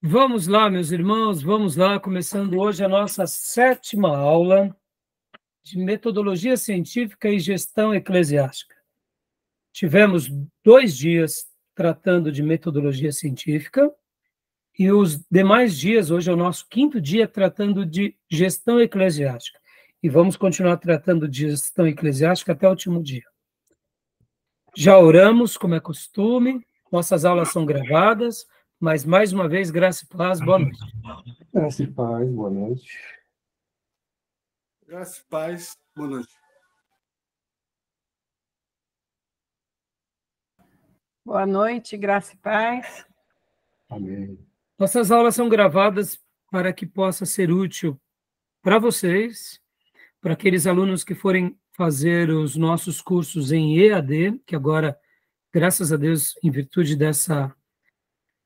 Vamos lá, meus irmãos, vamos lá, começando hoje a nossa 7ª aula de metodologia científica e gestão eclesiástica. Tivemos 2 dias tratando de metodologia científica e os demais dias, hoje é o nosso 5º dia, tratando de gestão eclesiástica. E vamos continuar tratando de gestão eclesiástica até o último dia. Já oramos, como é costume, nossas aulas são gravadas, mas mais uma vez, graça e paz, boa noite. Graça e paz, boa noite. Graça e paz, boa noite. Boa noite, graça e paz. Amém. Nossas aulas são gravadas para que possa ser útil para vocês, para aqueles alunos que forem fazer os nossos cursos em EAD, que agora, graças a Deus, em virtude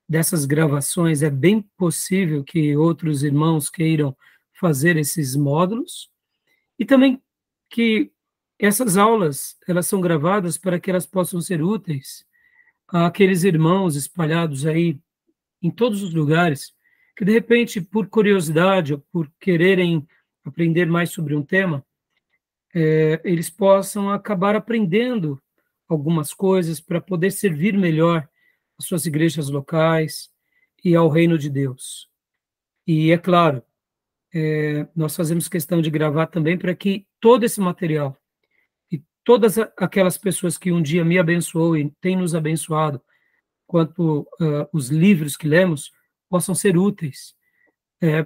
dessas gravações, é bem possível que outros irmãos queiram fazer esses módulos, e também que essas aulas, elas são gravadas para que elas possam ser úteis àqueles irmãos espalhados aí em todos os lugares, que de repente, por curiosidade ou por quererem aprender mais sobre um tema, eles possam acabar aprendendo algumas coisas para poder servir melhor às suas igrejas locais e ao reino de Deus. E, é claro, nós fazemos questão de gravar também para que todo esse material e todas aquelas pessoas que um dia me abençoou e têm nos abençoado, quanto os livros que lemos, possam ser úteis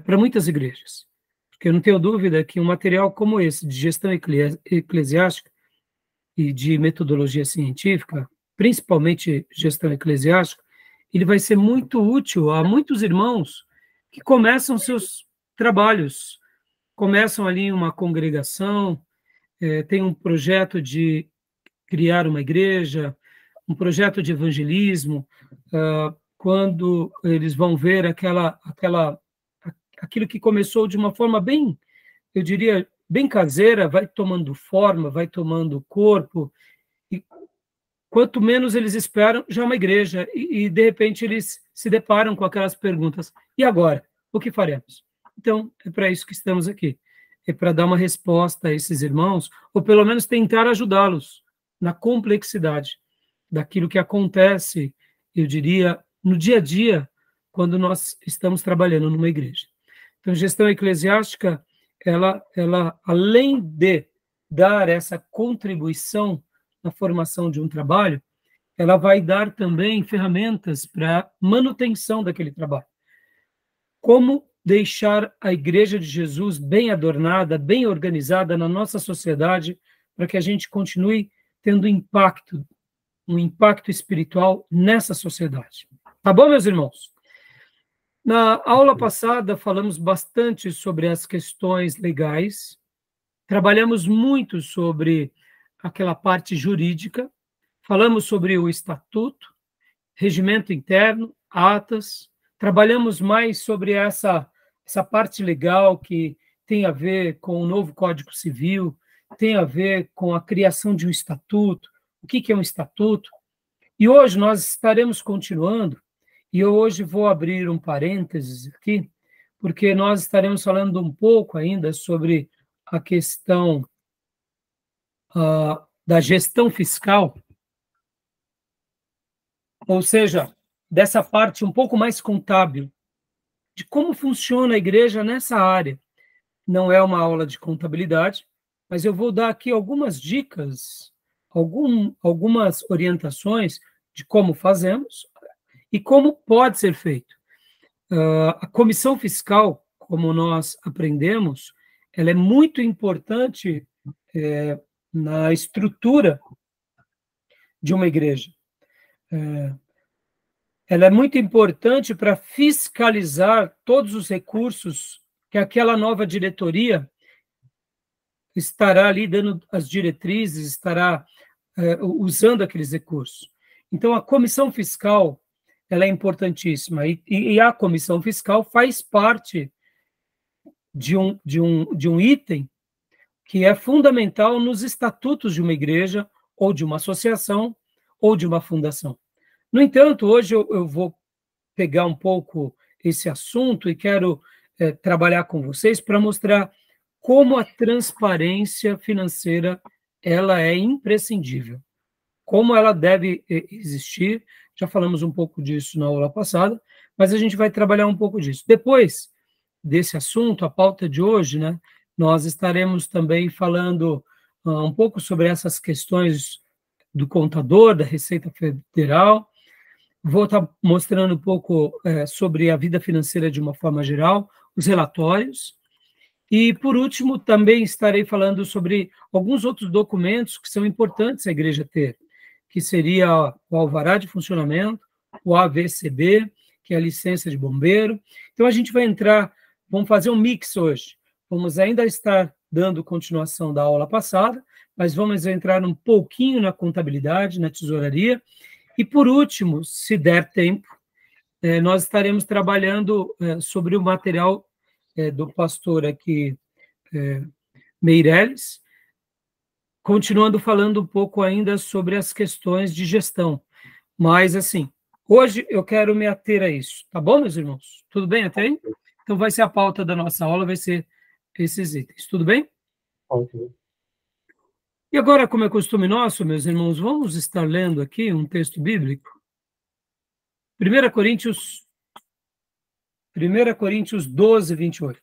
para muitas igrejas. Porque eu não tenho dúvida que um material como esse, de gestão eclesiástica e de metodologia científica, principalmente gestão eclesiástica, ele vai ser muito útil a muitos irmãos que começam seus trabalhos, começam ali uma congregação, tem um projeto de criar uma igreja, um projeto de evangelismo, quando eles vão ver aquilo que começou de uma forma bem, eu diria, bem caseira, vai tomando forma, vai tomando corpo, e quanto menos eles esperam, já é uma igreja, e de repente eles se deparam com aquelas perguntas, e agora? O que faremos? Então, é para isso que estamos aqui, é para dar uma resposta a esses irmãos, ou pelo menos tentar ajudá-los na complexidade daquilo que acontece, eu diria, no dia a dia, quando nós estamos trabalhando numa igreja. Então, gestão eclesiástica, ela além de dar essa contribuição na formação de um trabalho, ela vai dar também ferramentas para manutenção daquele trabalho. Como deixar a Igreja de Jesus bem adornada, bem organizada na nossa sociedade, para que a gente continue tendo um impacto espiritual nessa sociedade. Tá bom, meus irmãos? Na aula passada, falamos bastante sobre as questões legais, trabalhamos muito sobre aquela parte jurídica, falamos sobre o estatuto, regimento interno, atas, trabalhamos mais sobre essa parte legal que tem a ver com o novo Código Civil, tem a ver com a criação de um estatuto, o que é um estatuto. E hoje nós estaremos continuando, e eu hoje vou abrir um parênteses aqui, porque nós estaremos falando um pouco ainda sobre a questão da gestão fiscal, ou seja, dessa parte um pouco mais contábil, de como funciona a igreja nessa área. Não é uma aula de contabilidade, mas eu vou dar aqui algumas dicas, algumas orientações de como fazemos e como pode ser feito. A comissão fiscal, como nós aprendemos, ela é muito importante na estrutura de uma igreja. Ela é muito importante para fiscalizar todos os recursos que aquela nova diretoria estará ali dando as diretrizes, estará usando aqueles recursos. Então, a comissão fiscal, ela é importantíssima, e a comissão fiscal faz parte de um item que é fundamental nos estatutos de uma igreja, ou de uma associação, ou de uma fundação. No entanto, hoje eu vou pegar um pouco esse assunto e quero trabalhar com vocês para mostrar como a transparência financeira ela é imprescindível, como ela deve existir. Já falamos um pouco disso na aula passada, mas a gente vai trabalhar um pouco disso. Depois desse assunto, a pauta de hoje, né, nós estaremos também falando um pouco sobre essas questões do contador, da Receita Federal. Vou estar mostrando um pouco sobre a vida financeira de uma forma geral, os relatórios. E, por último, também estarei falando sobre alguns outros documentos que são importantes a igreja ter, que seria o alvará de funcionamento, o AVCB, que é a licença de bombeiro. Então, a gente vai entrar, vamos fazer um mix hoje. Vamos ainda estar dando continuação da aula passada, mas vamos entrar um pouquinho na contabilidade, na tesouraria. E, por último, se der tempo, nós estaremos trabalhando sobre o material do pastor aqui, Meirelles, continuando falando um pouco ainda sobre as questões de gestão. Mas, assim, hoje eu quero me ater a isso. Tá bom, meus irmãos? Tudo bem até aí? Então, vai ser a pauta da nossa aula, vai ser esses itens. Tudo bem? Ok. E agora, como é costume nosso, meus irmãos, vamos estar lendo aqui um texto bíblico. 1 Coríntios 12, 28.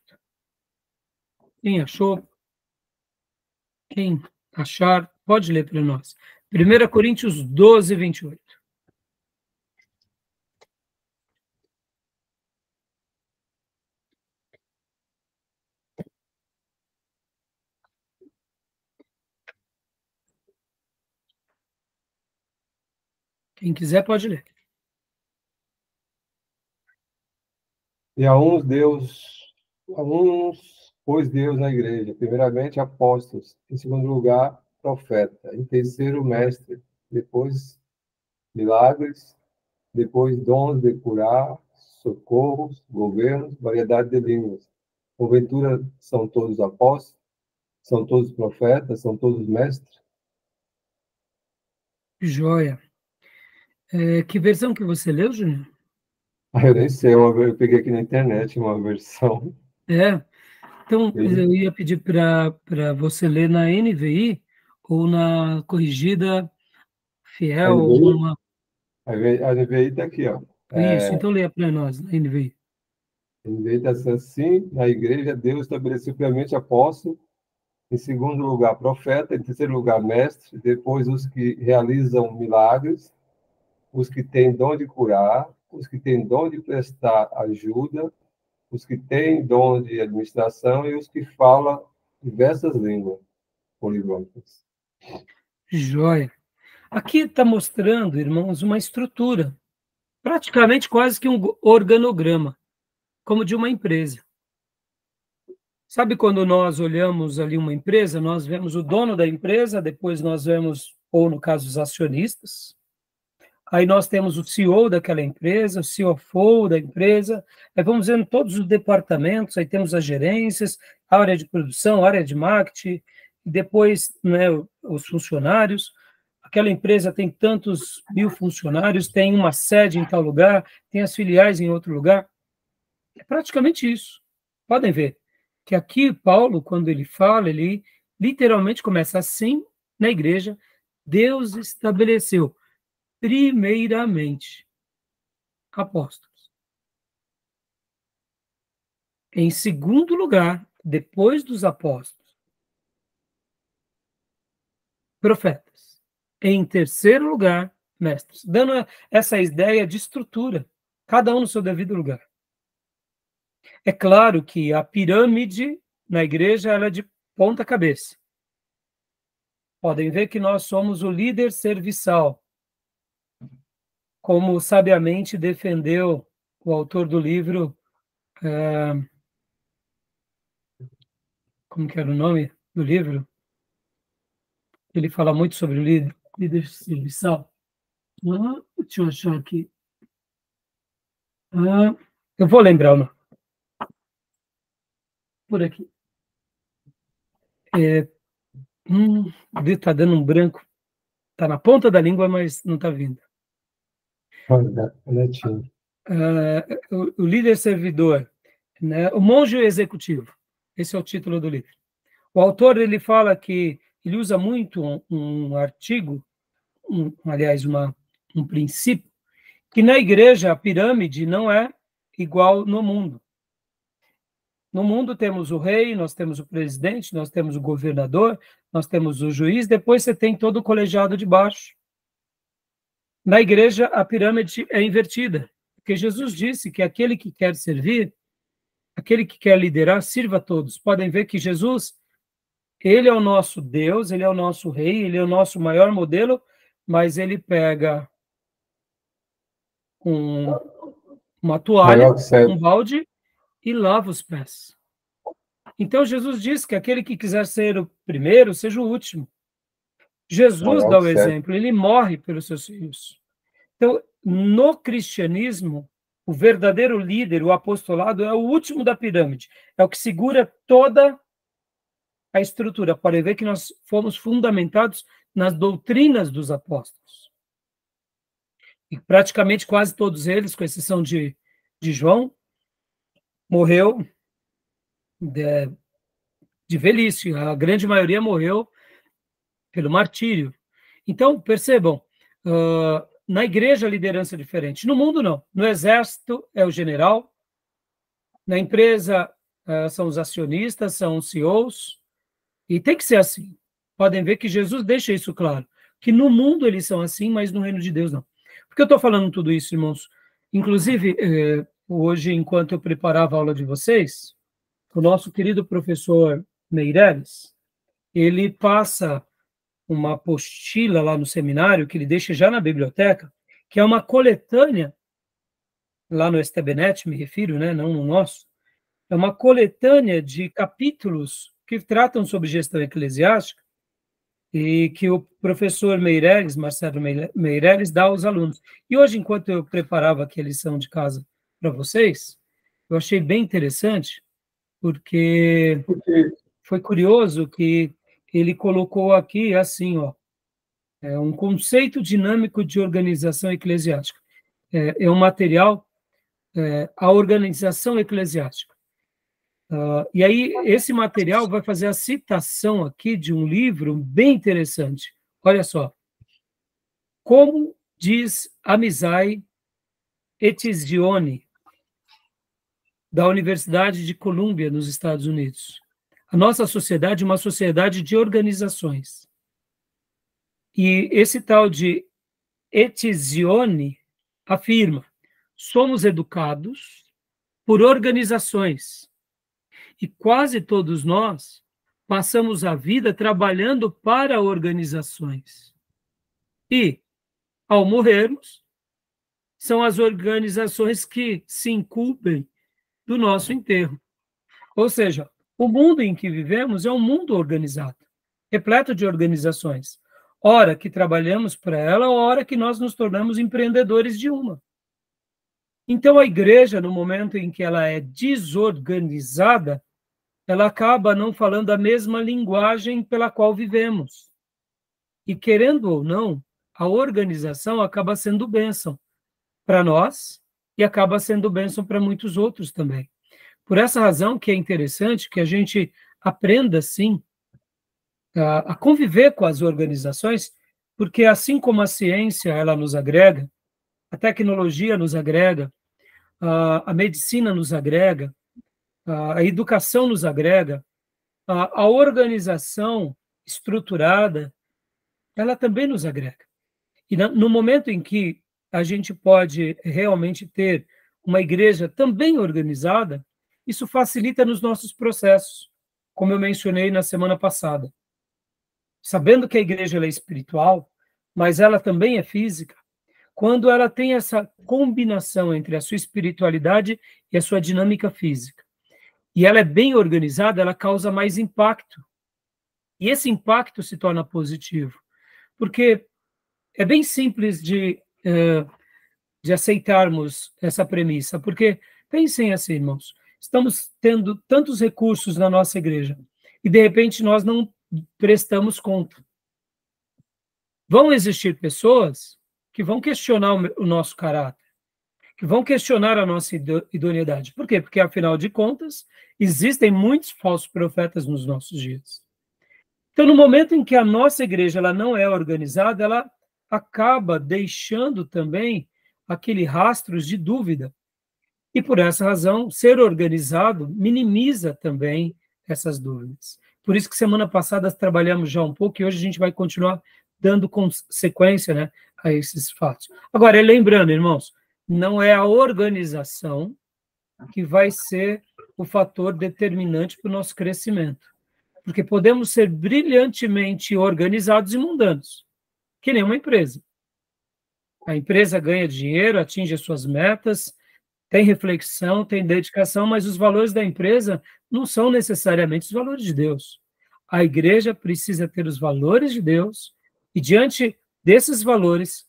Quem achou? Quem achar, pode ler para nós. 1 Coríntios 12, 28. Quem quiser pode ler. E pôs Deus na igreja, primeiramente apóstolos, em segundo lugar, profeta, em terceiro, mestre, depois milagres, depois dons de curar, socorros, governos, variedade de línguas. Porventura são todos apóstolos, são todos profetas, são todos mestres? Joia. Que versão que você leu, Júnior? Eu nem sei, eu peguei aqui na internet uma versão. Então, eu ia pedir para você ler na NVI ou na corrigida fiel, ou uma... A NVI está aqui, ó. Isso, então leia para nós, na NVI. A NVI está assim, na igreja, Deus estabeleceu primeiramente apóstolo, em segundo lugar, profeta, em terceiro lugar, mestre, depois os que realizam milagres, os que têm dom de curar, os que têm dom de prestar ajuda, os que têm dom de administração e os que falam diversas línguas poliglôticas. Joia. Aqui está mostrando, irmãos, uma estrutura, praticamente quase que um organograma, como de uma empresa. Sabe quando nós olhamos ali uma empresa, nós vemos o dono da empresa, depois nós vemos, ou no caso, os acionistas, aí nós temos o CEO daquela empresa, o CFO da empresa, aí vamos vendo todos os departamentos, aí temos as gerências, a área de produção, a área de marketing, e depois, né, os funcionários. Aquela empresa tem tantos mil funcionários, tem uma sede em tal lugar, tem as filiais em outro lugar. É praticamente isso. Podem ver que aqui Paulo, quando ele fala, ele literalmente começa assim na igreja. Deus estabeleceu primeiramente apóstolos. Em segundo lugar, depois dos apóstolos, profetas. Em terceiro lugar, mestres. Dando essa ideia de estrutura, cada um no seu devido lugar. É claro que a pirâmide na igreja ela é de ponta cabeça. Podem ver que nós somos o líder serviçal, como sabiamente defendeu o autor do livro, como que era o nome do livro? Ele fala muito sobre o líder serviçal. Deixa eu achar aqui. Eu vou lembrar o nome. Por aqui. Está dando um branco. Está na ponta da língua, mas não está vindo. Olha, netinho. o líder servidor, né? O monge executivo. Esse é o título do livro. O autor, ele fala que ele usa muito um artigo, aliás, um princípio, que na igreja a pirâmide não é igual no mundo. No mundo temos o rei, nós temos o presidente, nós temos o governador, nós temos o juiz, depois você tem todo o colegiado de baixo. Na igreja, a pirâmide é invertida, porque Jesus disse que aquele que quer servir, aquele que quer liderar, sirva a todos. Podem ver que Jesus, ele é o nosso Deus, ele é o nosso rei, ele é o nosso maior modelo, mas ele pega uma toalha, um balde, e lava os pés. Então, Jesus diz que aquele que quiser ser o primeiro, seja o último. Jesus dá o exemplo, ele morre pelos seus filhos. Então, no cristianismo, o verdadeiro líder, o apostolado, é o último da pirâmide. É o que segura toda a estrutura. Pode ver que nós fomos fundamentados nas doutrinas dos apóstolos. E praticamente quase todos eles, com exceção de João, morreu de velhice. A grande maioria morreu pelo martírio. Então, percebam, na igreja a liderança é diferente. No mundo, não. No exército é o general. Na empresa são os acionistas, são os CEOs. E tem que ser assim. Podem ver que Jesus deixa isso claro. Que no mundo eles são assim, mas no reino de Deus não. Por que eu estou falando tudo isso, irmãos? Inclusive, hoje, enquanto eu preparava a aula de vocês, o nosso querido professor Meireles, ele passa uma apostila lá no seminário, que ele deixa já na biblioteca, que é uma coletânea, lá no STBnet, me refiro, né, não no nosso, é uma coletânea de capítulos que tratam sobre gestão eclesiástica e que o professor Meireles, Marcelo Meireles, dá aos alunos. E hoje, enquanto eu preparava aqui a lição de casa para vocês, eu achei bem interessante, porque foi curioso que ele colocou aqui assim, ó, um conceito dinâmico de organização eclesiástica. É um material, a organização eclesiástica. E aí, esse material vai fazer a citação aqui de um livro bem interessante. Olha só. Como diz Amizai Etizione, da Universidade de Colômbia, nos Estados Unidos. A nossa sociedade é uma sociedade de organizações. E esse tal de Etizione afirma: somos educados por organizações. E quase todos nós passamos a vida trabalhando para organizações. E, ao morrermos, são as organizações que se incumbem do nosso enterro. Ou seja, o mundo em que vivemos é um mundo organizado, repleto de organizações. Ora que trabalhamos para ela, ora que nós nos tornamos empreendedores de uma. Então, a igreja, no momento em que ela é desorganizada, ela acaba não falando a mesma linguagem pela qual vivemos. E, querendo ou não, a organização acaba sendo bênção para nós e acaba sendo bênção para muitos outros também. Por essa razão que é interessante que a gente aprenda, sim, a conviver com as organizações, porque assim como a ciência ela nos agrega, a tecnologia nos agrega, a medicina nos agrega, a educação nos agrega, a organização estruturada, ela também nos agrega. E no momento em que a gente pode realmente ter uma igreja também organizada, isso facilita nos nossos processos, como eu mencionei na semana passada. Sabendo que a igreja ela é espiritual, mas ela também é física, quando ela tem essa combinação entre a sua espiritualidade e a sua dinâmica física, e ela é bem organizada, ela causa mais impacto. E esse impacto se torna positivo, porque é bem simples de aceitarmos essa premissa, porque pensem assim, irmãos, estamos tendo tantos recursos na nossa igreja e, de repente, nós não prestamos conta. Vão existir pessoas que vão questionar o nosso caráter. que vão questionar a nossa idoneidade. Por quê? Porque, afinal de contas, existem muitos falsos profetas nos nossos dias. Então, no momento em que a nossa igreja ela não é organizada, ela acaba deixando também aquele rastros de dúvida. E, por essa razão, ser organizado minimiza também essas dúvidas. Por isso que semana passada trabalhamos já um pouco e hoje a gente vai continuar dando sequência, né, a esses fatos. Agora, lembrando, irmãos, não é a organização que vai ser o fator determinante para o nosso crescimento. Porque podemos ser brilhantemente organizados e mundanos, que nem uma empresa. A empresa ganha dinheiro, atinge as suas metas, tem reflexão, tem dedicação, mas os valores da empresa não são necessariamente os valores de Deus. A igreja precisa ter os valores de Deus e, diante desses valores,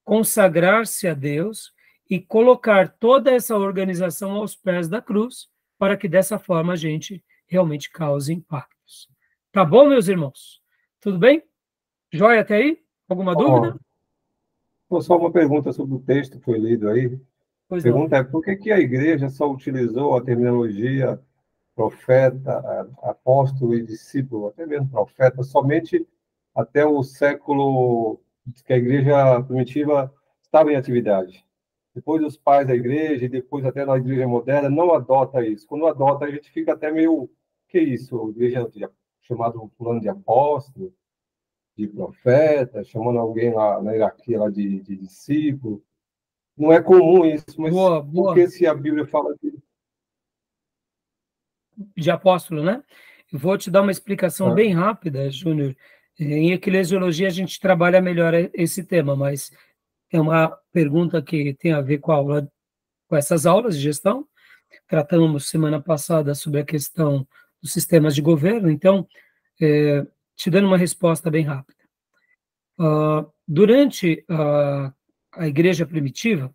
consagrar-se a Deus e colocar toda essa organização aos pés da cruz, para que dessa forma a gente realmente cause impactos. Tá bom, meus irmãos? Tudo bem? Joia até aí? Alguma dúvida? Só uma pergunta sobre o texto que foi lido aí. A pergunta é, por que a igreja só utilizou a terminologia profeta, apóstolo e discípulo, até mesmo profeta, somente até o século que a igreja primitiva estava em atividade? Depois os pais da igreja, e depois até na igreja moderna, não adota isso. Quando adota, a gente fica até meio, que isso? A igreja chamado fulano de apóstolo, de profeta, chamando alguém lá na hierarquia lá de discípulo. Não é comum isso, mas por que se a Bíblia fala de apóstolo, né? Eu vou te dar uma explicação bem rápida, Júnior. Em eclesiologia a gente trabalha melhor esse tema, mas é uma pergunta que tem a ver com a aula, com essas aulas de gestão. Tratamos semana passada sobre a questão dos sistemas de governo, então, te dando uma resposta bem rápida. Durante a igreja primitiva,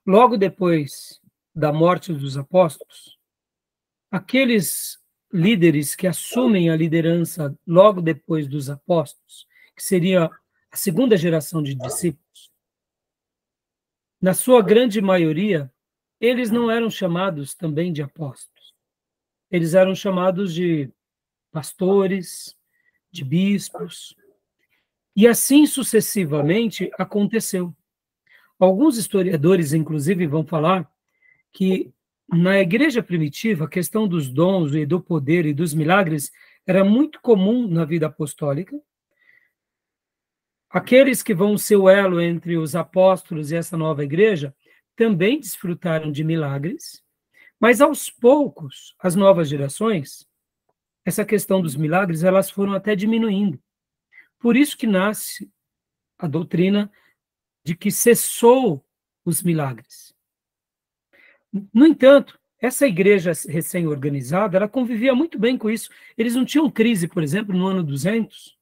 logo depois da morte dos apóstolos, aqueles líderes que assumem a liderança logo depois dos apóstolos, que seria a segunda geração de discípulos, na sua grande maioria, eles não eram chamados também de apóstolos. Eles eram chamados de pastores, de bispos, e assim sucessivamente aconteceu. Alguns historiadores, inclusive, vão falar que na igreja primitiva, a questão dos dons e do poder e dos milagres era muito comum na vida apostólica. Aqueles que vão ser o elo entre os apóstolos e essa nova igreja também desfrutaram de milagres, mas aos poucos, as novas gerações, essa questão dos milagres, elas foram até diminuindo. Por isso que nasce a doutrina de que cessou os milagres. No entanto, essa igreja recém-organizada, ela convivia muito bem com isso. Eles não tinham crise, por exemplo, no ano 200,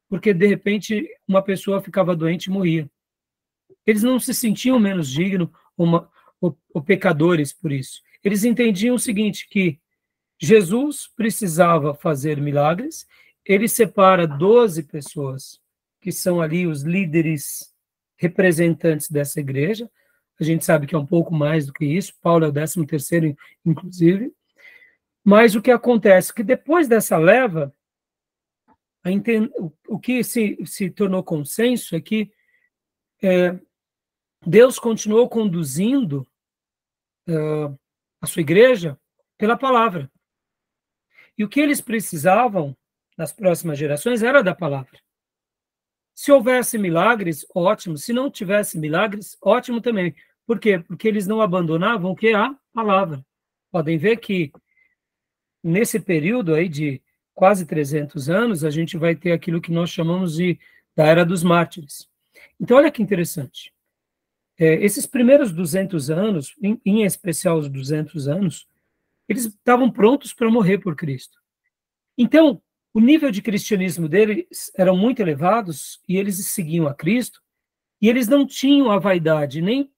porque, de repente, uma pessoa ficava doente e morria. Eles não se sentiam menos dignos ou pecadores por isso. Eles entendiam o seguinte, que Jesus precisava fazer milagres, ele separa 12 pessoas, que são ali os líderes representantes dessa igreja. A gente sabe que é um pouco mais do que isso, Paulo é o 13º, inclusive. Mas o que acontece é que depois dessa leva, o que se tornou consenso é que Deus continuou conduzindo a sua igreja pela palavra. E o que eles precisavam nas próximas gerações era da palavra. Se houvesse milagres, ótimo. Se não tivesse milagres, ótimo também. Por quê? Porque eles não abandonavam o que? A palavra. Podem ver que nesse período aí de quase 300 anos, a gente vai ter aquilo que nós chamamos da Era dos Mártires. Então, olha que interessante. Esses primeiros 200 anos, em especial os 200 anos, eles estavam prontos para morrer por Cristo. Então, o nível de cristianismo deles eram muito elevados e eles seguiam a Cristo e eles não tinham a vaidade nem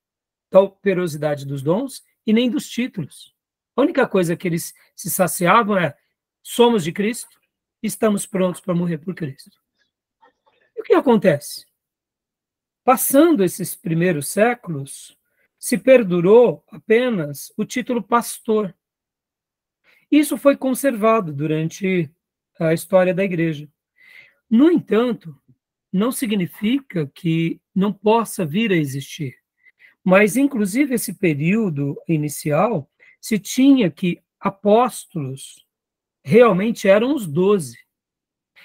da operosidade dos dons e nem dos títulos. A única coisa que eles se saciavam é: somos de Cristo, estamos prontos para morrer por Cristo. E o que acontece? Passando esses primeiros séculos, se perdurou apenas o título pastor. Isso foi conservado durante a história da igreja. No entanto, não significa que não possa vir a existir. Mas, inclusive, esse período inicial, se tinha que apóstolos realmente eram os 12.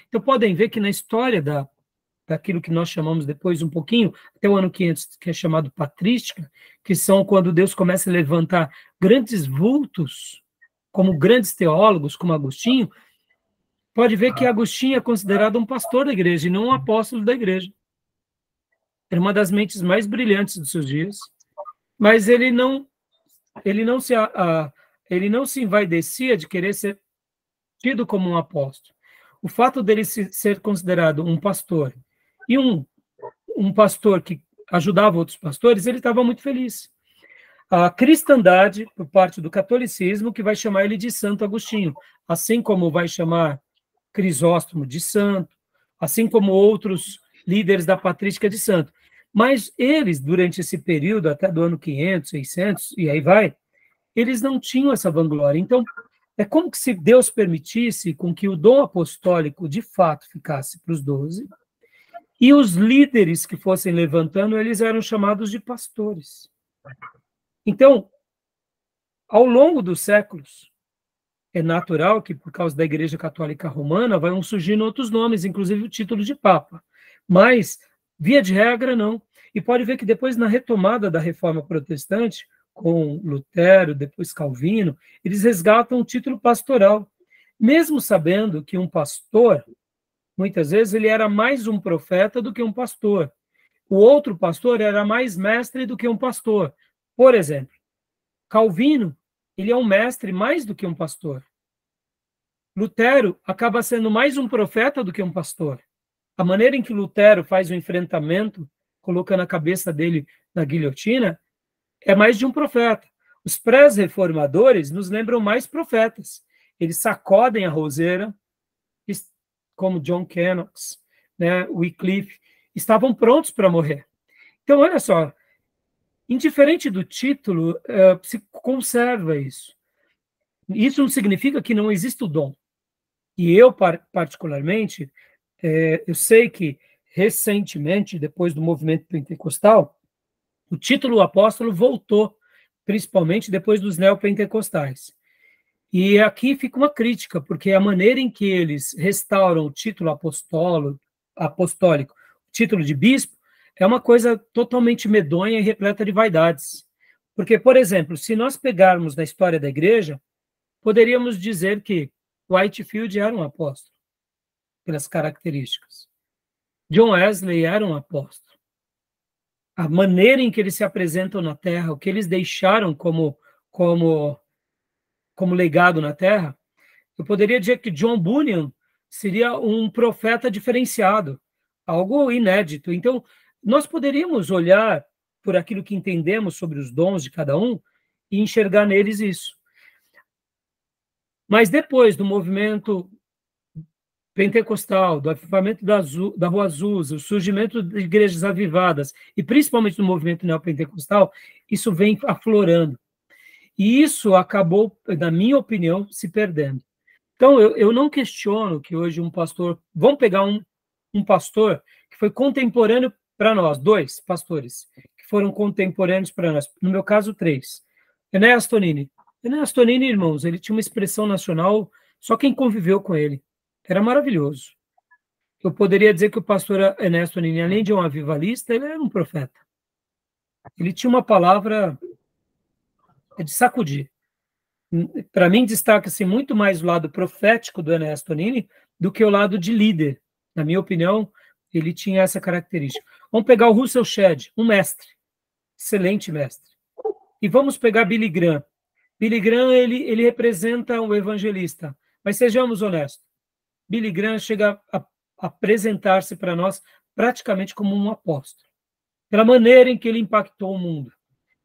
Então, podem ver que na história daquilo que nós chamamos depois um pouquinho, até o ano 500, que é chamado patrística, que são quando Deus começa a levantar grandes vultos, como grandes teólogos, como Agostinho, pode ver que Agostinho é considerado um pastor da igreja e não um apóstolo da igreja. Era uma das mentes mais brilhantes dos seus dias, mas ele não se envaidecia de querer ser tido como um apóstolo. O fato dele ser considerado um pastor e um pastor que ajudava outros pastores, ele estava muito feliz. A cristandade, por parte do catolicismo, que vai chamar ele de Santo Agostinho, assim como vai chamar Crisóstomo de santo, assim como outros líderes da patrística de santo. Mas eles, durante esse período, até do ano 500, 600, e aí vai, eles não tinham essa vanglória. Então, é como que se Deus permitisse com que o dom apostólico, de fato, ficasse para os 12, e os líderes que fossem levantando, eles eram chamados de pastores. Então, ao longo dos séculos, é natural que, por causa da Igreja Católica Romana, vão surgindo outros nomes, inclusive o título de Papa. Mas, via de regra, não. E pode ver que depois, na retomada da Reforma Protestante, com Lutero, depois Calvino, eles resgatam o título pastoral, mesmo sabendo que um pastor, muitas vezes, ele era mais um profeta do que um pastor. O outro pastor era mais mestre do que um pastor. Por exemplo, Calvino, ele é um mestre mais do que um pastor. Lutero acaba sendo mais um profeta do que um pastor. A maneira em que Lutero faz o enfrentamento, colocando a cabeça dele na guilhotina, é mais de um profeta. Os pré-reformadores nos lembram mais profetas. Eles sacodem a roseira, como John Knox, né, Wycliffe, estavam prontos para morrer. Então, olha só, indiferente do título, se conserva isso. Isso não significa que não exista o dom. E eu, particularmente, eu sei que, recentemente, depois do movimento pentecostal, o título apóstolo voltou, principalmente depois dos neopentecostais. E aqui fica uma crítica, porque a maneira em que eles restauram o título apostólico, o título de bispo, é uma coisa totalmente medonha e repleta de vaidades. Porque, por exemplo, se nós pegarmos na história da igreja, poderíamos dizer que Whitefield era um apóstolo, pelas características. John Wesley era um apóstolo. A maneira em que eles se apresentam na Terra, o que eles deixaram como legado na Terra, eu poderia dizer que John Bunyan seria um profeta diferenciado, algo inédito. Então, nós poderíamos olhar por aquilo que entendemos sobre os dons de cada um e enxergar neles isso. Mas depois do movimento pentecostal, do avivamento da Rua Azusa, o surgimento de igrejas avivadas, e principalmente do movimento neopentecostal, isso vem aflorando. E isso acabou, na minha opinião, se perdendo. Então, eu não questiono que hoje um pastor... Vamos pegar um pastor que foi contemporâneo para nós, 2 pastores que foram contemporâneos para nós, no meu caso, 3. Enéas Tonini. Enéas Tonini, irmãos, ele tinha uma expressão nacional, só quem conviveu com ele. Era maravilhoso. Eu poderia dizer que o pastor Enéas Tonini, além de um avivalista, ele era um profeta. Ele tinha uma palavra de sacudir. Para mim, destaca-se muito mais o lado profético do Enéas Tonini do que o lado de líder. Na minha opinião, ele tinha essa característica. Vamos pegar o Russell Shedd, um mestre, excelente mestre. E vamos pegar Billy Graham. Billy Graham, ele representa um evangelista, mas sejamos honestos, Billy Graham chega a apresentar-se para nós praticamente como um apóstolo, pela maneira em que ele impactou o mundo,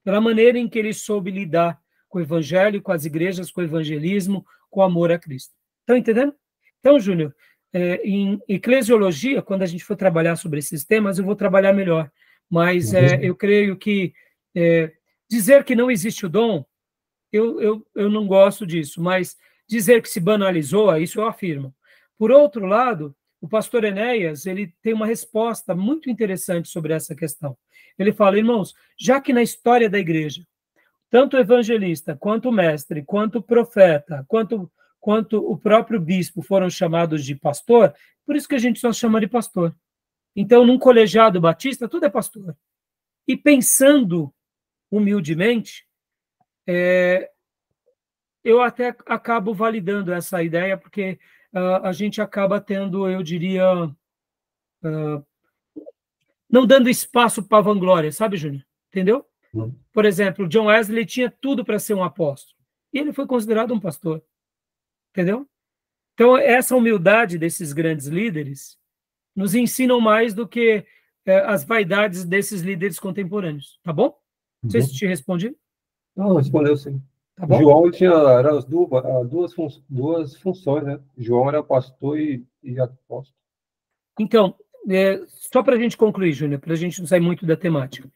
pela maneira em que ele soube lidar com o evangelho, com as igrejas, com o evangelismo, com o amor a Cristo. Estão entendendo? Então, Júnior, em eclesiologia, quando a gente for trabalhar sobre esses temas, eu vou trabalhar melhor, mas eu creio que Dizer que não existe o dom, eu não gosto disso, mas dizer que se banalizou, isso eu afirmo. Por outro lado, o pastor Enéas, ele tem uma resposta muito interessante sobre essa questão. Ele fala, irmãos, já que na história da igreja, tanto o evangelista, quanto o mestre, quanto o profeta, quanto o próprio bispo foram chamados de pastor, por isso que a gente só chama de pastor. Então, num colegiado batista, tudo é pastor. E pensando humildemente, eu até acabo validando essa ideia, porque a gente acaba tendo, eu diria, não dando espaço para a vanglória, sabe, Júnior? Entendeu? Por exemplo, John Wesley tinha tudo para ser um apóstolo, e ele foi considerado um pastor. Entendeu? Então, essa humildade desses grandes líderes nos ensinam mais do que as vaidades desses líderes contemporâneos. Tá bom? Não sei se te respondi. Não, respondeu sim. Tá bom? João era as duas funções, né? João era pastor e apóstolo. Então, só para a gente concluir, Júnior, para a gente não sair muito da temática.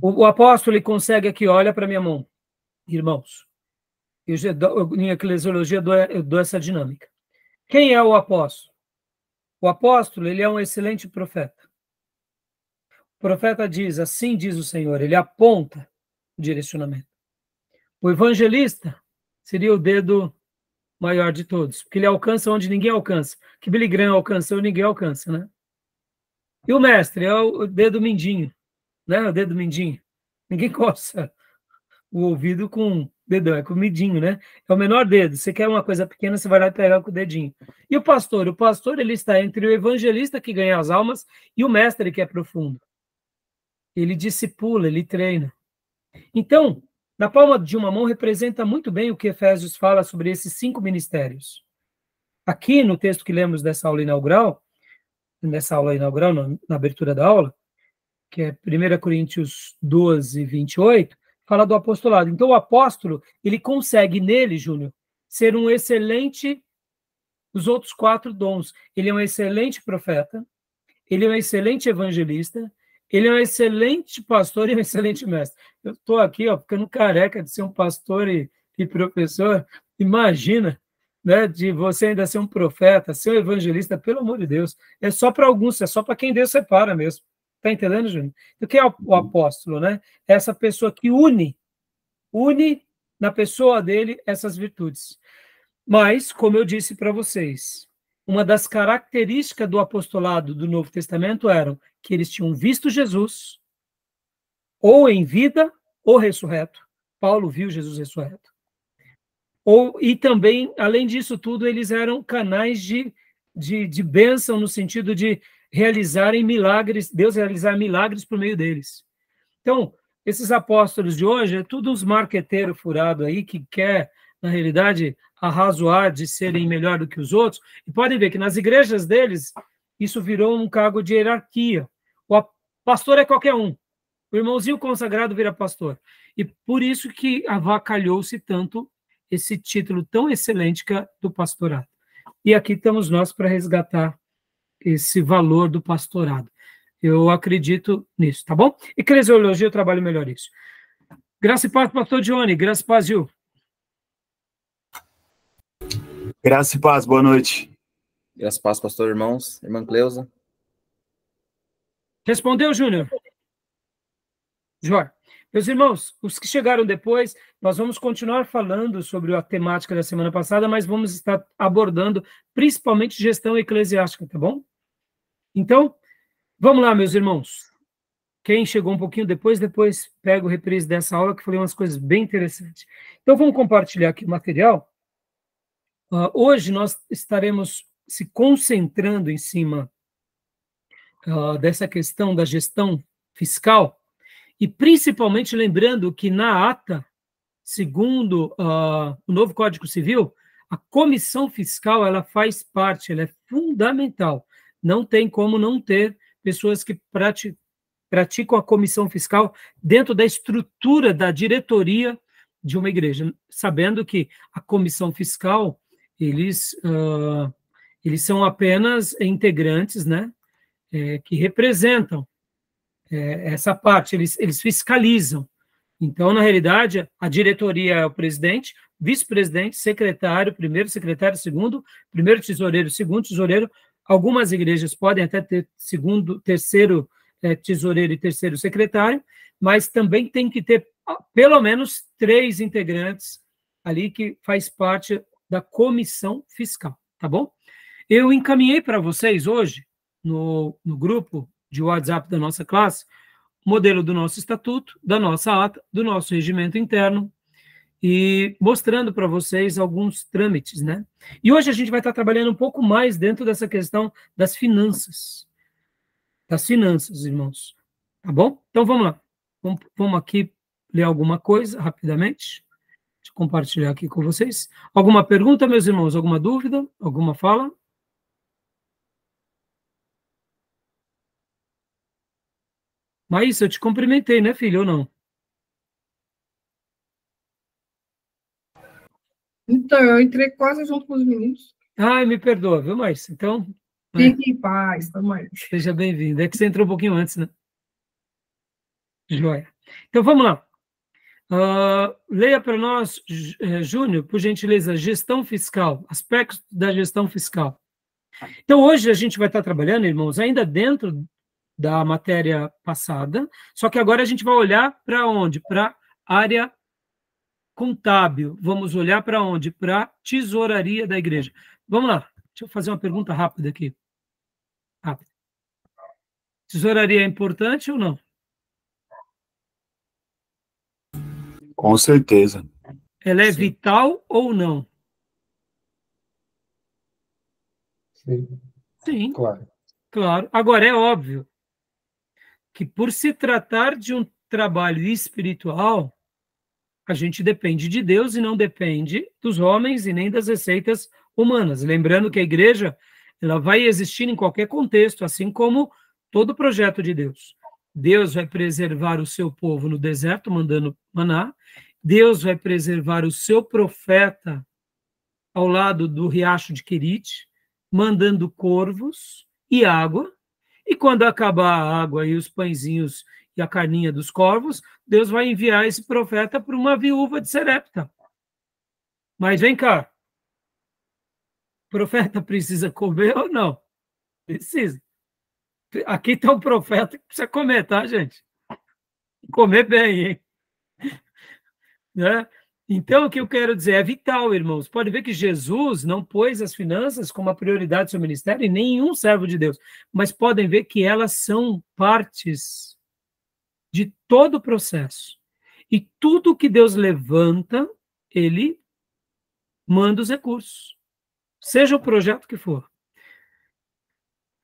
O apóstolo, ele consegue aqui, olha para minha mão, irmãos. Em eclesiologia eu dou essa dinâmica. Quem é o apóstolo? O apóstolo, ele é um excelente profeta. O profeta diz, assim diz o Senhor, ele aponta o direcionamento. O evangelista seria o dedo maior de todos, porque ele alcança onde ninguém alcança. Que Billy Graham alcançou, ninguém alcança, né? E o mestre é o dedo mindinho, né? O dedo mindinho. Ninguém coça o ouvido com dedão, é com o midinho, né? É o menor dedo. Você quer uma coisa pequena, você vai lá e pega com o dedinho. E o pastor? O pastor, ele está entre o evangelista, que ganha as almas, e o mestre, que é profundo. Ele discipula, ele treina. Então, na palma de uma mão representa muito bem o que Efésios fala sobre esses 5 ministérios. Aqui, no texto que lemos dessa aula inaugural, na abertura da aula, que é 1 Coríntios 12, 28, fala do apostolado. Então, o apóstolo, ele consegue nele, Júnior, ser um excelente dos outros 4 dons. Ele é um excelente profeta, ele é um excelente evangelista, ele é um excelente pastor e um excelente mestre. Eu estou aqui, ficando careca de ser um pastor e professor. Imagina, né, de você ainda ser um profeta, ser um evangelista, pelo amor de Deus. É só para alguns, é só para quem Deus separa mesmo. Está entendendo, Júnior? O que é o apóstolo, né? É essa pessoa que une na pessoa dele essas virtudes. Mas, como eu disse para vocês, uma das características do apostolado do Novo Testamento eram que eles tinham visto Jesus, ou em vida, ou ressurreto. Paulo viu Jesus ressurreto. E também, além disso tudo, eles eram canais de bênção, no sentido de realizarem milagres, Deus realizar milagres por meio deles. Então, esses apóstolos de hoje é tudo uns marqueteiros furados aí que quer, na realidade, arrazoar de serem melhor do que os outros. E podem ver que nas igrejas deles, isso virou um cargo de hierarquia. O pastor é qualquer um. O irmãozinho consagrado vira pastor. E por isso que avacalhou-se tanto esse título tão excelente que é do pastorado. E aqui estamos nós para resgatar esse valor do pastorado. Eu acredito nisso, tá bom? Eclesiologia, eu trabalho melhor isso. Graça e paz, pastor Johnny. Graça e paz, Gil. Graça e paz, boa noite. Graça e paz, pastor, irmãos. Irmã Cleusa. Respondeu, Júnior? Joia. Meus irmãos, os que chegaram depois, nós vamos continuar falando sobre a temática da semana passada, mas vamos estar abordando principalmente gestão eclesiástica, tá bom? Então, vamos lá, meus irmãos. Quem chegou um pouquinho depois pega o reprise dessa aula, que falei umas coisas bem interessantes. Então, vamos compartilhar aqui o material. Hoje nós estaremos se concentrando em cima dessa questão da gestão fiscal, e principalmente lembrando que na ata, segundo o novo Código Civil, a comissão fiscal ela faz parte, ela é fundamental. Não tem como não ter pessoas que praticam a comissão fiscal dentro da estrutura da diretoria de uma igreja, sabendo que a comissão fiscal, eles são apenas integrantes, né, que representam essa parte, eles fiscalizam. Então, na realidade, a diretoria é o presidente, vice-presidente, secretário, primeiro secretário, segundo, primeiro tesoureiro, segundo tesoureiro. Algumas igrejas podem até ter segundo, terceiro tesoureiro e terceiro secretário, mas também tem que ter pelo menos 3 integrantes ali que faz parte da comissão fiscal, tá bom? Eu encaminhei para vocês hoje, no grupo de WhatsApp da nossa classe, o modelo do nosso estatuto, da nossa ata, do nosso regimento interno, e mostrando para vocês alguns trâmites, né? E hoje a gente vai estar trabalhando um pouco mais dentro dessa questão das finanças. Das finanças, irmãos. Tá bom? Então, vamos lá. Vamos aqui ler alguma coisa rapidamente. Deixa eu compartilhar aqui com vocês. Alguma pergunta, meus irmãos? Alguma dúvida? Alguma fala? Mas eu te cumprimentei, né, filho, ou não? Então, eu entrei quase junto com os meninos. Ai, me perdoa, viu, Márcia? Então, Fique em paz, tamo aí. seja bem-vindo. É que você entrou um pouquinho antes, né? Joia. Então, vamos lá. Leia para nós, Júnior, por gentileza, gestão fiscal, aspectos da gestão fiscal. Então, hoje a gente vai estar trabalhando, irmãos, ainda dentro da matéria passada, só que agora a gente vai olhar para onde? Para a área contábil. Vamos olhar para onde? Para a tesouraria da igreja. Vamos lá. Deixa eu fazer uma pergunta rápida aqui. Rápida. Tesouraria é importante ou não? Com certeza. Ela é Sim. vital ou não? Sim, Sim, claro. claro. Agora, é óbvio que por se tratar de um trabalho espiritual, a gente depende de Deus e não depende dos homens e nem das receitas humanas. Lembrando que a igreja, ela vai existir em qualquer contexto, assim como todo projeto de Deus. Deus vai preservar o seu povo no deserto, mandando maná. Deus vai preservar o seu profeta ao lado do riacho de Querite, mandando corvos e água. E quando acabar a água e os pãezinhos e a carninha dos corvos, Deus vai enviar esse profeta para uma viúva de Serepta. Mas vem cá, o profeta precisa comer ou não? Precisa. Aqui está um profeta que precisa comer, tá, gente? Comer bem, hein? Né? Então, o que eu quero dizer é vital, irmãos. Pode ver que Jesus não pôs as finanças como a prioridade do seu ministério e nenhum servo de Deus, mas podem ver que elas são partes de todo o processo. E tudo que Deus levanta, ele manda os recursos, seja o projeto que for.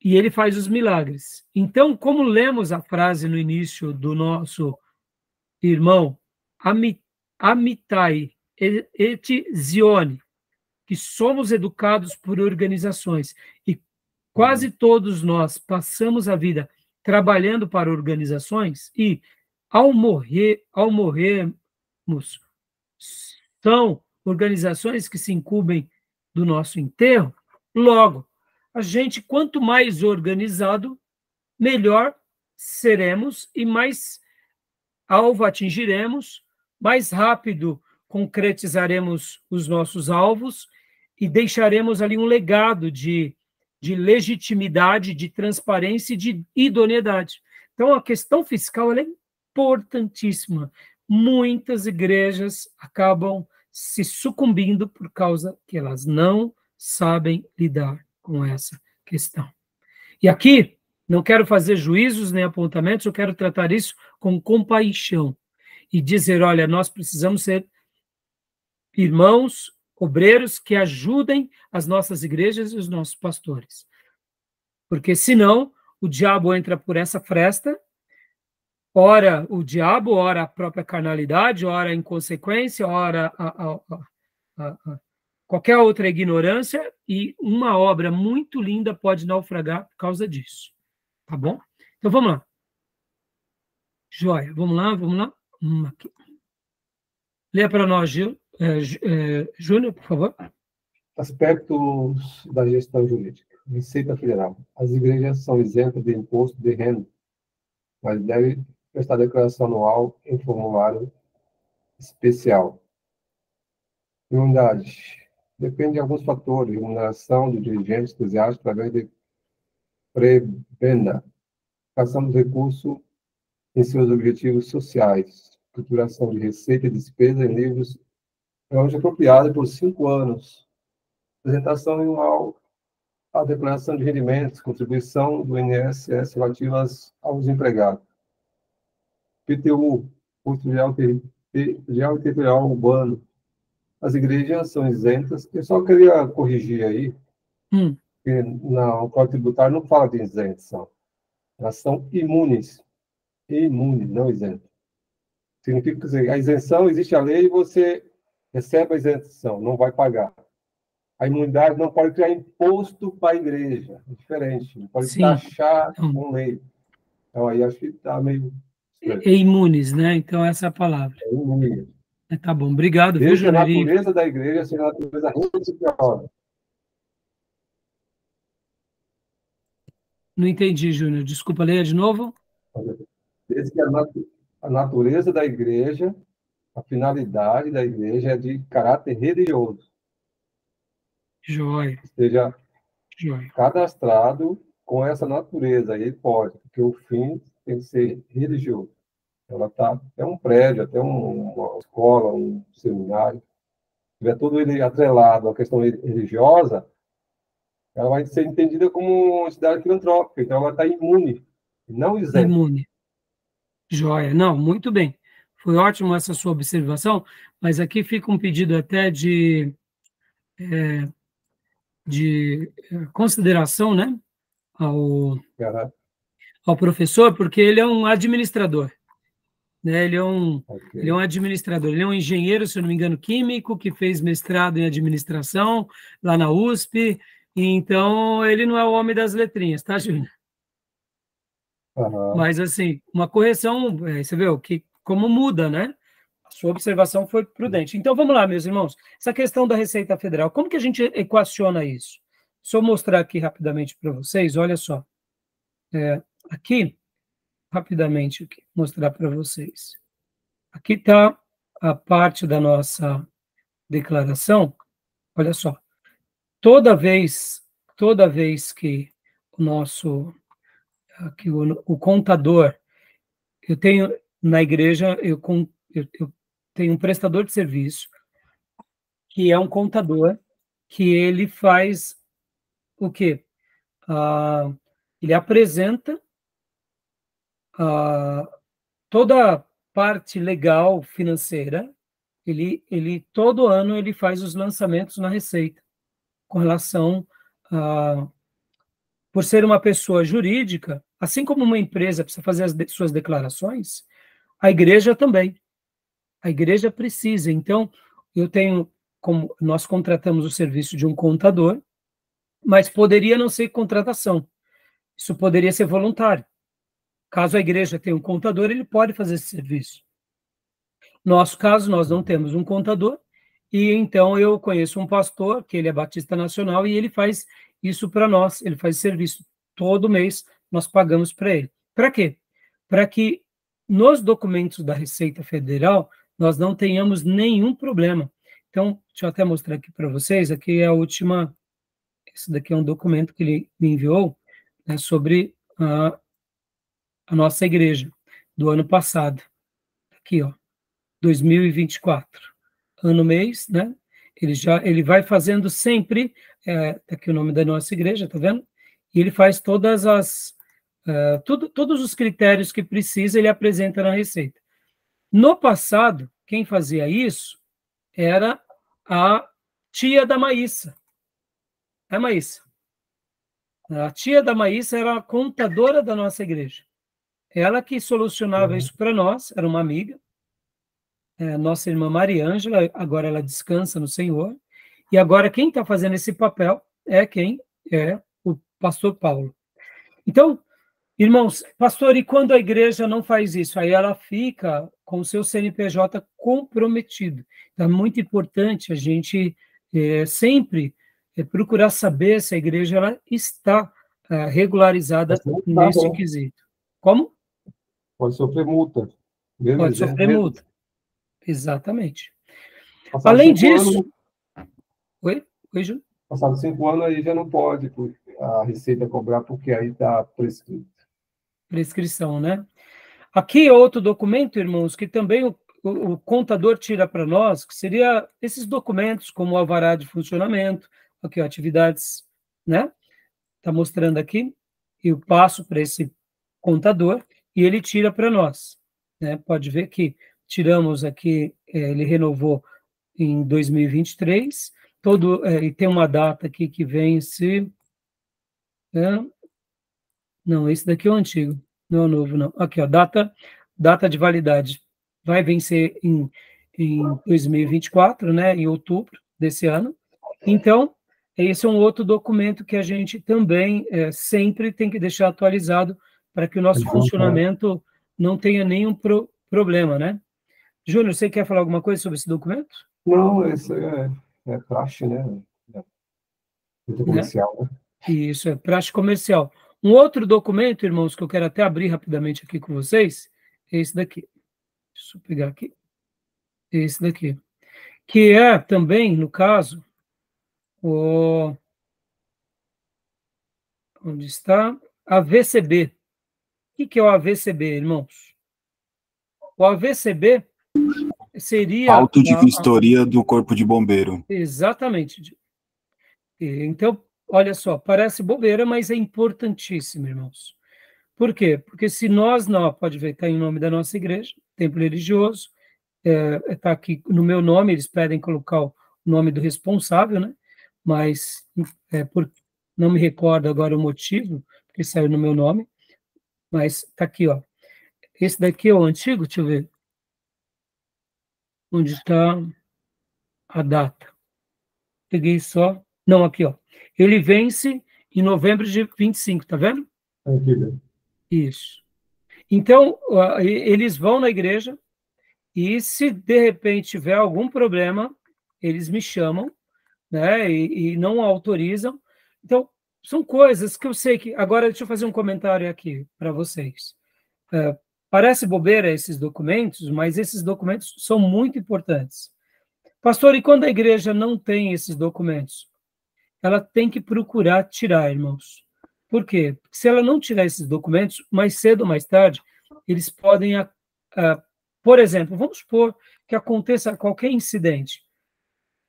E ele faz os milagres. Então, como lemos a frase no início do nosso irmão, Amitai et Zione, que somos educados por organizações, e quase todos nós passamos a vida trabalhando para organizações, e ao morrermos, são organizações que se incumbem do nosso enterro. Logo, a gente, quanto mais organizado, melhor seremos e mais alvo atingiremos, mais rápido concretizaremos os nossos alvos e deixaremos ali um legado de legitimidade, de transparência e de idoneidade. Então, a questão fiscal ela é importantíssima. Muitas igrejas acabam se sucumbindo por causa que elas não sabem lidar com essa questão. E aqui, não quero fazer juízos nem apontamentos, eu quero tratar isso com compaixão e dizer, olha, nós precisamos ser irmãos, obreiros que ajudem as nossas igrejas e os nossos pastores. Porque senão o diabo entra por essa fresta, ora o diabo, ora a própria carnalidade, ora a inconsequência, ora qualquer outra ignorância, e uma obra muito linda pode naufragar por causa disso. Tá bom? Então vamos lá. Joia, vamos lá. Aqui. Leia para nós, Júnior, por favor. Aspectos da gestão jurídica. Receita Federal. As igrejas são isentas de imposto de renda, mas devem prestar declaração anual em formulário especial. Imunidade. Depende de alguns fatores, remuneração do dirigente eclesiástico através de prebenda, aplicação dos recursos em seus objetivos sociais, estruturação de receita e despesa em livros apropriados por 5 anos, apresentação anual a declaração de rendimentos, contribuição do INSS relativas aos empregados. PTU, Custo Real e Territorial Urbano. As igrejas são isentas. Eu só queria corrigir aí, que o Código Tributário não fala de isenção. Elas são imunes. Imunes, não isentas. Significa dizer, a isenção, existe a lei e você recebe a isenção, não vai pagar. A imunidade não pode criar imposto para a igreja, é diferente, não pode taxar com lei. Então, aí acho que está meio... É imunes, né? Então, essa é a palavra. É imune. Tá bom, obrigado, viu, Desde a Juneirinho? natureza da igreja, seja a natureza religiosa. Não entendi, Júnior. Desculpa, leia de novo. Desde que a natureza da igreja, a finalidade da igreja é de caráter religioso. Joia. Esteja Joia. cadastrado com essa natureza, aí pode, porque o fim tem que ser religioso. Ela está até um prédio, até uma escola, um seminário, tiver tudo ele atrelado à questão religiosa, ela vai ser entendida como uma entidade filantrópica, então ela está imune, não isenta. Imune. Joia. Não, muito bem. Foi ótimo essa sua observação, mas aqui fica um pedido até de consideração, né, ao professor, porque ele é um administrador. Né? Ele é um administrador, ele é um engenheiro, se eu não me engano, químico, que fez mestrado em administração lá na USP, e então ele não é o homem das letrinhas, tá, Júnior? Mas, assim, uma correção, você vê como muda, né? A sua observação foi prudente. Então, vamos lá, meus irmãos. Essa questão da Receita Federal, como que a gente equaciona isso? Só eu mostrar aqui rapidamente para vocês, olha só. Aqui, rapidamente, mostrar para vocês. Aqui está a parte da nossa declaração. Olha só. Toda vez que o contador, eu tenho na igreja, eu tenho um prestador de serviço, que é um contador, que ele faz o quê? Ele apresenta toda a parte legal, financeira, ele todo ano ele faz os lançamentos na Receita, com relação por ser uma pessoa jurídica, assim como uma empresa precisa fazer as suas declarações, a igreja também. A igreja precisa. Então, nós contratamos o serviço de um contador, mas poderia não ser contratação. Isso poderia ser voluntário. Caso a igreja tenha um contador, ele pode fazer esse serviço. Nosso caso, nós não temos um contador, e então eu conheço um pastor, que ele é Batista Nacional, e ele faz isso para nós, ele faz serviço todo mês, nós pagamos para ele. Para quê? Para que nos documentos da Receita Federal nós não tenhamos nenhum problema. Então, deixa eu até mostrar aqui para vocês, aqui é a última, esse daqui é um documento que ele me enviou, né, sobre a nossa igreja, do ano passado. Aqui, ó, 2024. Ano, mês, né? Ele vai fazendo sempre, aqui o nome da nossa igreja, tá vendo? E ele faz todos os critérios que precisa, ele apresenta na Receita. No passado, quem fazia isso era a tia da Maíssa. A Maíssa. A tia da Maíssa era a contadora da nossa igreja. Ela que solucionava isso para nós, era uma amiga, nossa irmã Maria Ângela, agora ela descansa no Senhor, e agora quem está fazendo esse papel é o pastor Paulo. Então, irmãos, pastor, e quando a igreja não faz isso? Aí ela fica com o seu CNPJ comprometido. Então, é muito importante a gente sempre procurar saber se a igreja ela está regularizada nesse quesito. Como? Pode sofrer multa. Pode sofrer multa. Exatamente. Passado Além 5 anos, disso... Oi, Júnior? passados 5 anos aí já não pode a Receita cobrar, porque aí está prescrito. Prescrição, né? Aqui é outro documento, irmãos, que também o contador tira para nós, que seria esses documentos, como o alvará de funcionamento, aqui, ó, atividades, né? Está mostrando aqui, e eu passo para esse contador, e ele tira para nós, né? Pode ver que tiramos aqui, ele renovou em 2023, e tem uma data aqui que vence... não, esse daqui é o antigo, não é o novo, não. Aqui, ó, data de validade. Vai vencer em 2024, né, em outubro desse ano. Então, esse é um outro documento que a gente também sempre tem que deixar atualizado para que o nosso funcionamento não tenha nenhum problema, né? Júnior, você quer falar alguma coisa sobre esse documento? Não, isso é praxe, né? Muito comercial, né? Isso, é praxe comercial. Um outro documento, irmãos, que eu quero até abrir rapidamente aqui com vocês, é esse daqui. Deixa eu pegar aqui. Esse daqui. Que é também, no caso, onde está? AVCB. O que é o AVCB, irmãos? O AVCB seria... Auto de vistoria do Corpo de Bombeiro. Exatamente. Então, olha só, parece bobeira, mas é importantíssimo, irmãos. Por quê? Porque se nós não, pode ver, está em nome da nossa igreja, templo religioso, está aqui no meu nome, eles pedem colocar o nome do responsável, né? Mas não me recordo agora o motivo, porque saiu no meu nome, mas está aqui, ó. Esse daqui é o antigo, deixa eu ver. Onde está a data? Peguei só. Não, aqui, ó. Ele vence em novembro de 25, tá vendo? Isso. Então, eles vão na igreja e se de repente tiver algum problema, eles me chamam, né, e não autorizam. Então, são coisas que eu sei que... Agora, deixa eu fazer um comentário aqui para vocês. Parece bobeira esses documentos, mas esses documentos são muito importantes. Pastor, e quando a igreja não tem esses documentos? Ela tem que procurar tirar, irmãos. Por quê? Porque se ela não tirar esses documentos, mais cedo ou mais tarde, eles podem... por exemplo, vamos supor que aconteça qualquer incidente.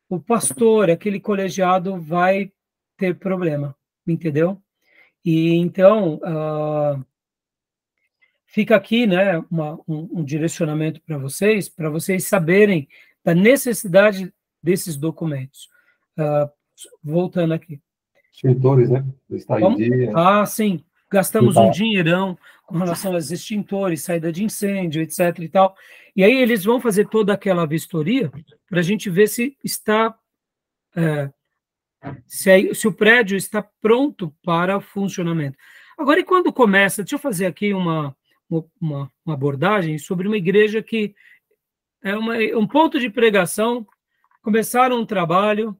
O pastor, aquele colegiado, vai ter problema, entendeu? E então, fica aqui, né, um direcionamento para vocês saberem da necessidade desses documentos. Voltando aqui. Extintores, né? Está em dia. Sim. Gastamos um dinheirão com relação aos extintores, saída de incêndio, etc. e tal. E aí eles vão fazer toda aquela vistoria para a gente ver se está... se o prédio está pronto para funcionamento. Agora, e quando começa... Deixa eu fazer aqui uma abordagem sobre uma igreja que é um ponto de pregação, começaram um trabalho,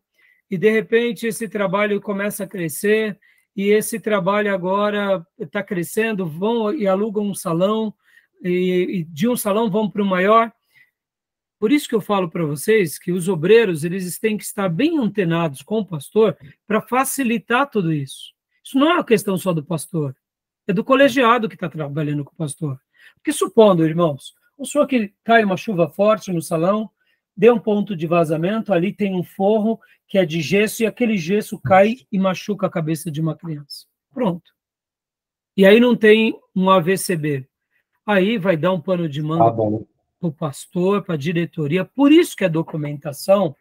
e de repente esse trabalho começa a crescer, e esse trabalho agora está crescendo, vão e alugam um salão, e de um salão vão para o maior. Por isso que eu falo para vocês que os obreiros eles têm que estar bem antenados com o pastor para facilitar tudo isso. Isso não é uma questão só do pastor, é do colegiado que está trabalhando com o pastor. Porque supondo, irmãos, o senhor que cai uma chuva forte no salão, deu um ponto de vazamento, ali tem um forro que é de gesso, e aquele gesso cai e machuca a cabeça de uma criança. Pronto. E aí não tem um AVCB. Aí vai dar um pano de manga para o pastor, para a diretoria. Por isso que a documentação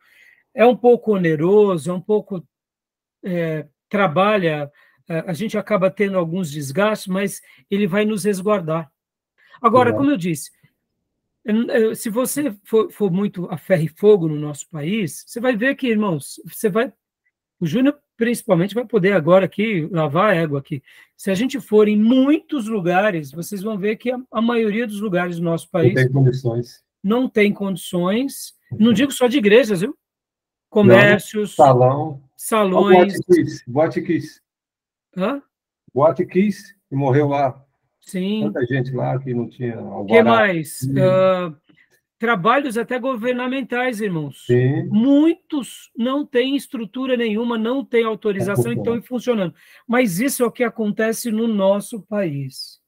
é um pouco oneroso, é um pouco... trabalha, a gente acaba tendo alguns desgastes, mas ele vai nos resguardar. Agora, como eu disse, se você for muito a ferro e fogo no nosso país, você vai ver que, irmãos, o Júnior principalmente vai poder agora aqui lavar a égua aqui. Se a gente for em muitos lugares, vocês vão ver que a maioria dos lugares do nosso país não tem condições, não digo só de igrejas, viu? Comércios, salões. Boate Kiss. Hã? Boate Kiss, que morreu lá. Sim. Tanta gente lá que não tinha alvará. O que mais? trabalhos até governamentais, irmãos. Sim. Muitos não têm estrutura nenhuma, não têm autorização e estão funcionando. Mas isso é o que acontece no nosso país.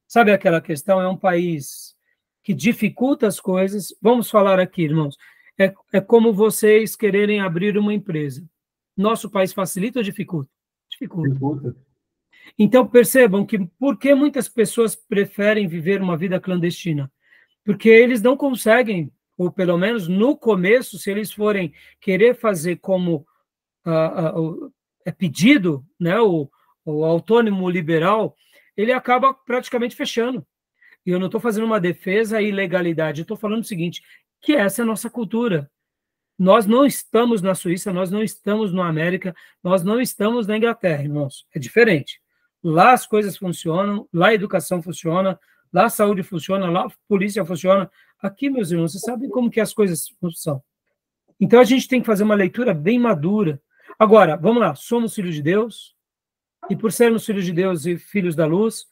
Sabe aquela questão? É um país que dificulta as coisas. Vamos falar aqui, irmãos. É como vocês quererem abrir uma empresa. Nosso país facilita ou dificulta? Dificulta. Então, percebam que por que muitas pessoas preferem viver uma vida clandestina? Porque eles não conseguem, ou pelo menos no começo, se eles forem querer fazer como é pedido, né, o autônomo liberal, ele acaba praticamente fechando. E eu não estou fazendo uma defesa à ilegalidade, eu estou falando o seguinte, que essa é a nossa cultura. Nós não estamos na Suíça, nós não estamos na América, nós não estamos na Inglaterra, irmãos. É diferente. Lá as coisas funcionam, lá a educação funciona, lá a saúde funciona, lá a polícia funciona. Aqui, meus irmãos, vocês sabem como que as coisas são. Então, a gente tem que fazer uma leitura bem madura. Agora, vamos lá, somos filhos de Deus, e por sermos filhos de Deus e filhos da luz,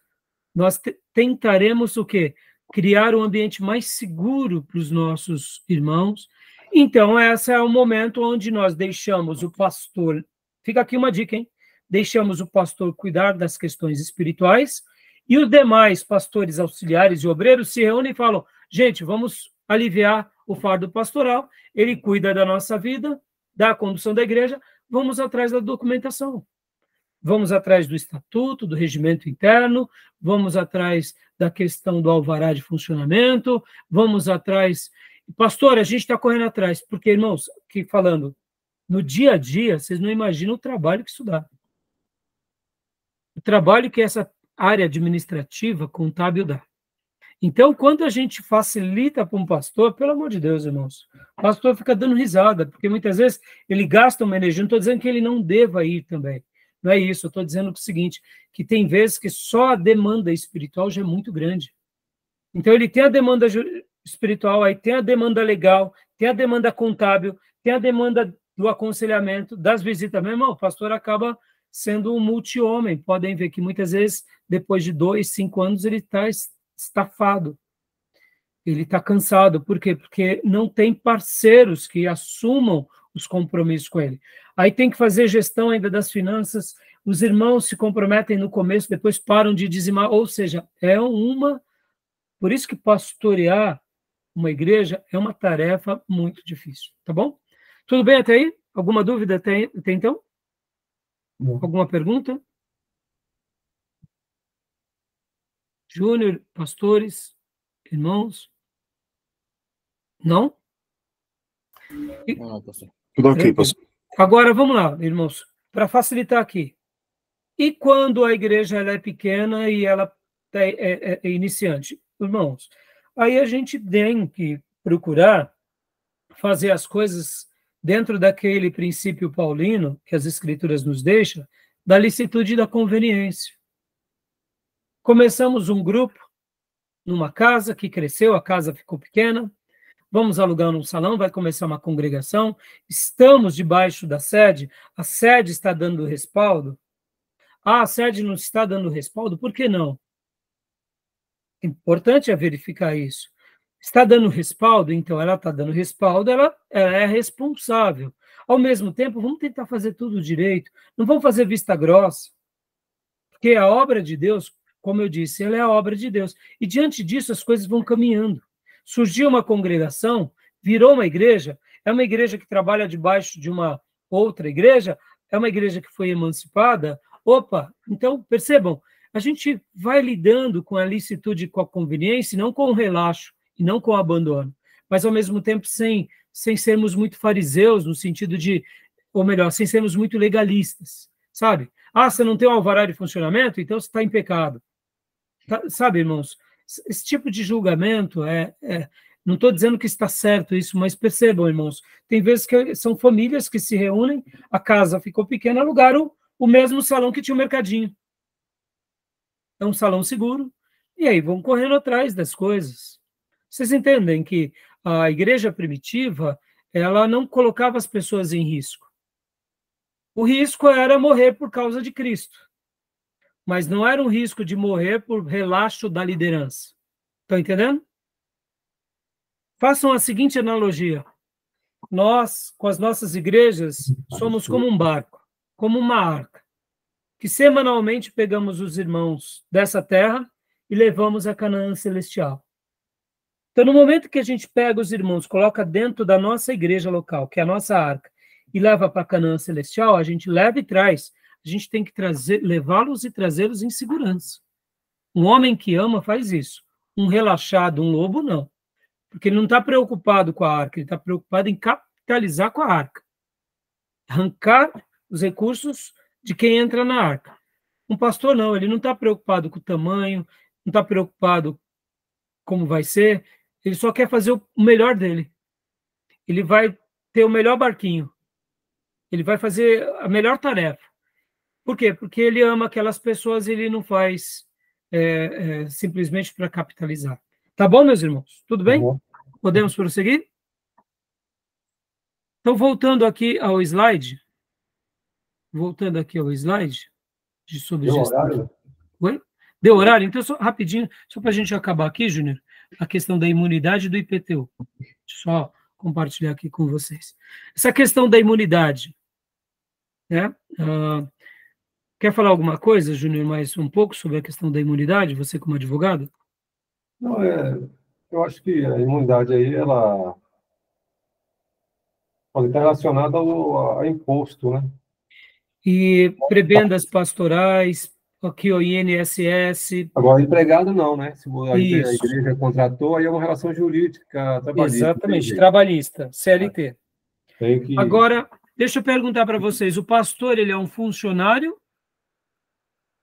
nós tentaremos o quê? Criar um ambiente mais seguro para os nossos irmãos. Então, esse é o momento onde nós deixamos o pastor... Fica aqui uma dica, hein? Deixamos o pastor cuidar das questões espirituais e os demais pastores auxiliares e obreiros se reúnem e falam, gente, vamos aliviar o fardo pastoral, ele cuida da nossa vida, da condução da igreja, vamos atrás da documentação. Vamos atrás do estatuto, do regimento interno, vamos atrás da questão do alvará de funcionamento, vamos atrás... Pastor, a gente está correndo atrás, porque, irmãos, aqui falando, no dia a dia, vocês não imaginam o trabalho que isso dá. O trabalho que essa área administrativa, contábil dá. Então, quando a gente facilita para um pastor, pelo amor de Deus, irmãos, o pastor fica dando risada, porque muitas vezes ele gasta uma energia, não estou dizendo que ele não deva ir também, não é isso, eu estou dizendo o seguinte, que tem vezes que só a demanda espiritual já é muito grande. Então, ele tem a demanda espiritual, aí tem a demanda legal, tem a demanda contábil, tem a demanda do aconselhamento, das visitas. Meu irmão, o pastor acaba sendo um multi-homem. Podem ver que muitas vezes, depois de 2, 5 anos, ele está estafado. Ele está cansado. Por quê? Porque não tem parceiros que assumam os compromissos com ele. Aí tem que fazer gestão ainda das finanças. Os irmãos se comprometem no começo, depois param de dizimar. Ou seja, é uma... Por isso que pastorear uma igreja é uma tarefa muito difícil. Tá bom? Tudo bem até aí? Alguma dúvida até então? Não. Alguma pergunta? Júnior, pastores, irmãos? Não? Não, pastor. Tudo ok, pastor. Agora, vamos lá, irmãos, para facilitar aqui. E quando a igreja ela é pequena e ela é iniciante? Irmãos, aí a gente tem que procurar fazer as coisas dentro daquele princípio paulino que as Escrituras nos deixam, da licitude e da conveniência. Começamos um grupo numa casa que cresceu, a casa ficou pequena, vamos alugar um salão, vai começar uma congregação, estamos debaixo da sede, a sede está dando respaldo. Ah, a sede não está dando respaldo, por que não? Importante é verificar isso. Está dando respaldo, então ela está dando respaldo, ela é responsável. Ao mesmo tempo, vamos tentar fazer tudo direito, não vamos fazer vista grossa, porque a obra de Deus, como eu disse, ela é a obra de Deus. E diante disso, as coisas vão caminhando. Surgiu uma congregação, virou uma igreja, é uma igreja que trabalha debaixo de uma outra igreja, é uma igreja que foi emancipada. Opa, então, percebam, a gente vai lidando com a licitude e com a conveniência, não com o relaxo e não com o abandono, mas ao mesmo tempo sem sermos muito fariseus, no sentido de, ou melhor, sem sermos muito legalistas, sabe? Ah, você não tem um alvará de funcionamento, então você está em pecado. Sabe, irmãos, esse tipo de julgamento não estou dizendo que está certo isso, mas percebam, irmãos, tem vezes que são famílias que se reúnem, a casa ficou pequena, alugaram o mesmo salão que tinha o mercadinho. É um salão seguro, e aí vão correndo atrás das coisas. Vocês entendem que a igreja primitiva, ela não colocava as pessoas em risco. O risco era morrer por causa de Cristo, mas não era um risco de morrer por relaxo da liderança. Estão entendendo? Façam a seguinte analogia. Nós, com as nossas igrejas, somos como um barco, como uma arca, que semanalmente pegamos os irmãos dessa terra e levamos a Canaã celestial. Então, no momento que a gente pega os irmãos, coloca dentro da nossa igreja local, que é a nossa arca, e leva para Canaã celestial, a gente leva e traz. A gente tem que levá-los e trazê-los em segurança. Um homem que ama faz isso. Um relaxado, um lobo, não. Porque ele não está preocupado com a arca, ele está preocupado em capitalizar com a arca. Arrancar os recursos de quem entra na arca. Um pastor, não, ele não está preocupado com o tamanho, não está preocupado como vai ser, ele só quer fazer o melhor dele. Ele vai ter o melhor barquinho. Ele vai fazer a melhor tarefa. Por quê? Porque ele ama aquelas pessoas e ele não faz simplesmente para capitalizar. Tá bom, meus irmãos? Tudo bem? Tá bom. Podemos prosseguir? Então, voltando aqui ao slide. Sobre Deu gestão. horário? Oi? Deu horário? Então, só rapidinho, só para a gente acabar aqui, Júnior, a questão da imunidade do IPTU. Deixa eu só compartilhar aqui com vocês. Essa questão da imunidade, né? Quer falar alguma coisa, Júnior, mais um pouco sobre a questão da imunidade, você como advogado? Não, eu acho que a imunidade aí, ela pode estar relacionada a imposto, né? E prebendas pastorais, aqui o INSS. Agora, empregado não, né? Se a Isso. igreja contratou, aí é uma relação jurídica trabalhista. Exatamente, trabalhista, CLT. Tem que... Agora, deixa eu perguntar para vocês, o pastor, ele é um funcionário?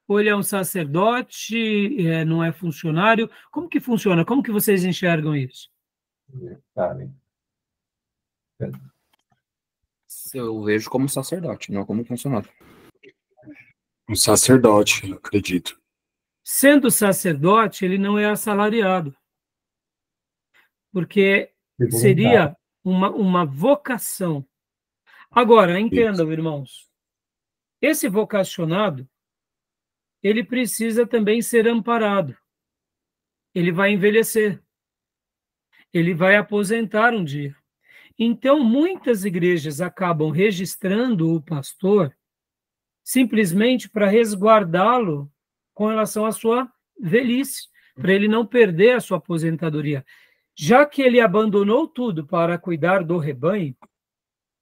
Ou ele é um sacerdote, não é funcionário? Como que funciona? Como que vocês enxergam isso? Karen. Eu vejo como sacerdote, não como funcionário. Um sacerdote, eu acredito. Sendo sacerdote, ele não é assalariado. Porque seria uma vocação. Agora, entendam, irmãos, esse vocacionado, ele precisa também ser amparado. Ele vai envelhecer. Ele vai aposentar um dia. Então, muitas igrejas acabam registrando o pastor simplesmente para resguardá-lo com relação à sua velhice, para ele não perder a sua aposentadoria. Já que ele abandonou tudo para cuidar do rebanho,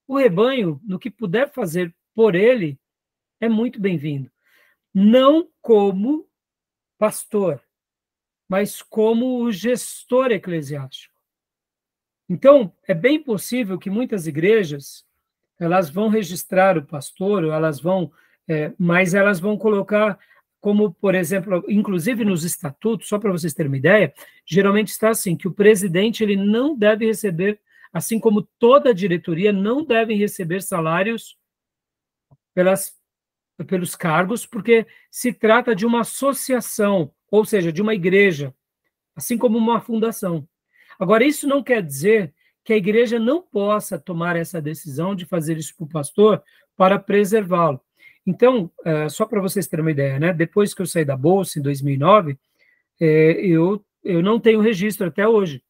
o rebanho, no que puder fazer por ele, é muito bem-vindo. Não como pastor, mas como o gestor eclesiástico. Então, é bem possível que muitas igrejas, elas vão registrar o pastor, ou elas vão, mas elas vão colocar como, por exemplo, inclusive nos estatutos, só para vocês terem uma ideia, geralmente está assim, que o presidente ele não deve receber, assim como toda a diretoria, não devem receber salários pelos cargos, porque se trata de uma associação, ou seja, de uma igreja, assim como uma fundação. Agora, isso não quer dizer que a igreja não possa tomar essa decisão de fazer isso para o pastor para preservá-lo. Então, só para vocês terem uma ideia, né? Depois que eu saí da Bolsa, em 2009, eu não tenho registro até hoje.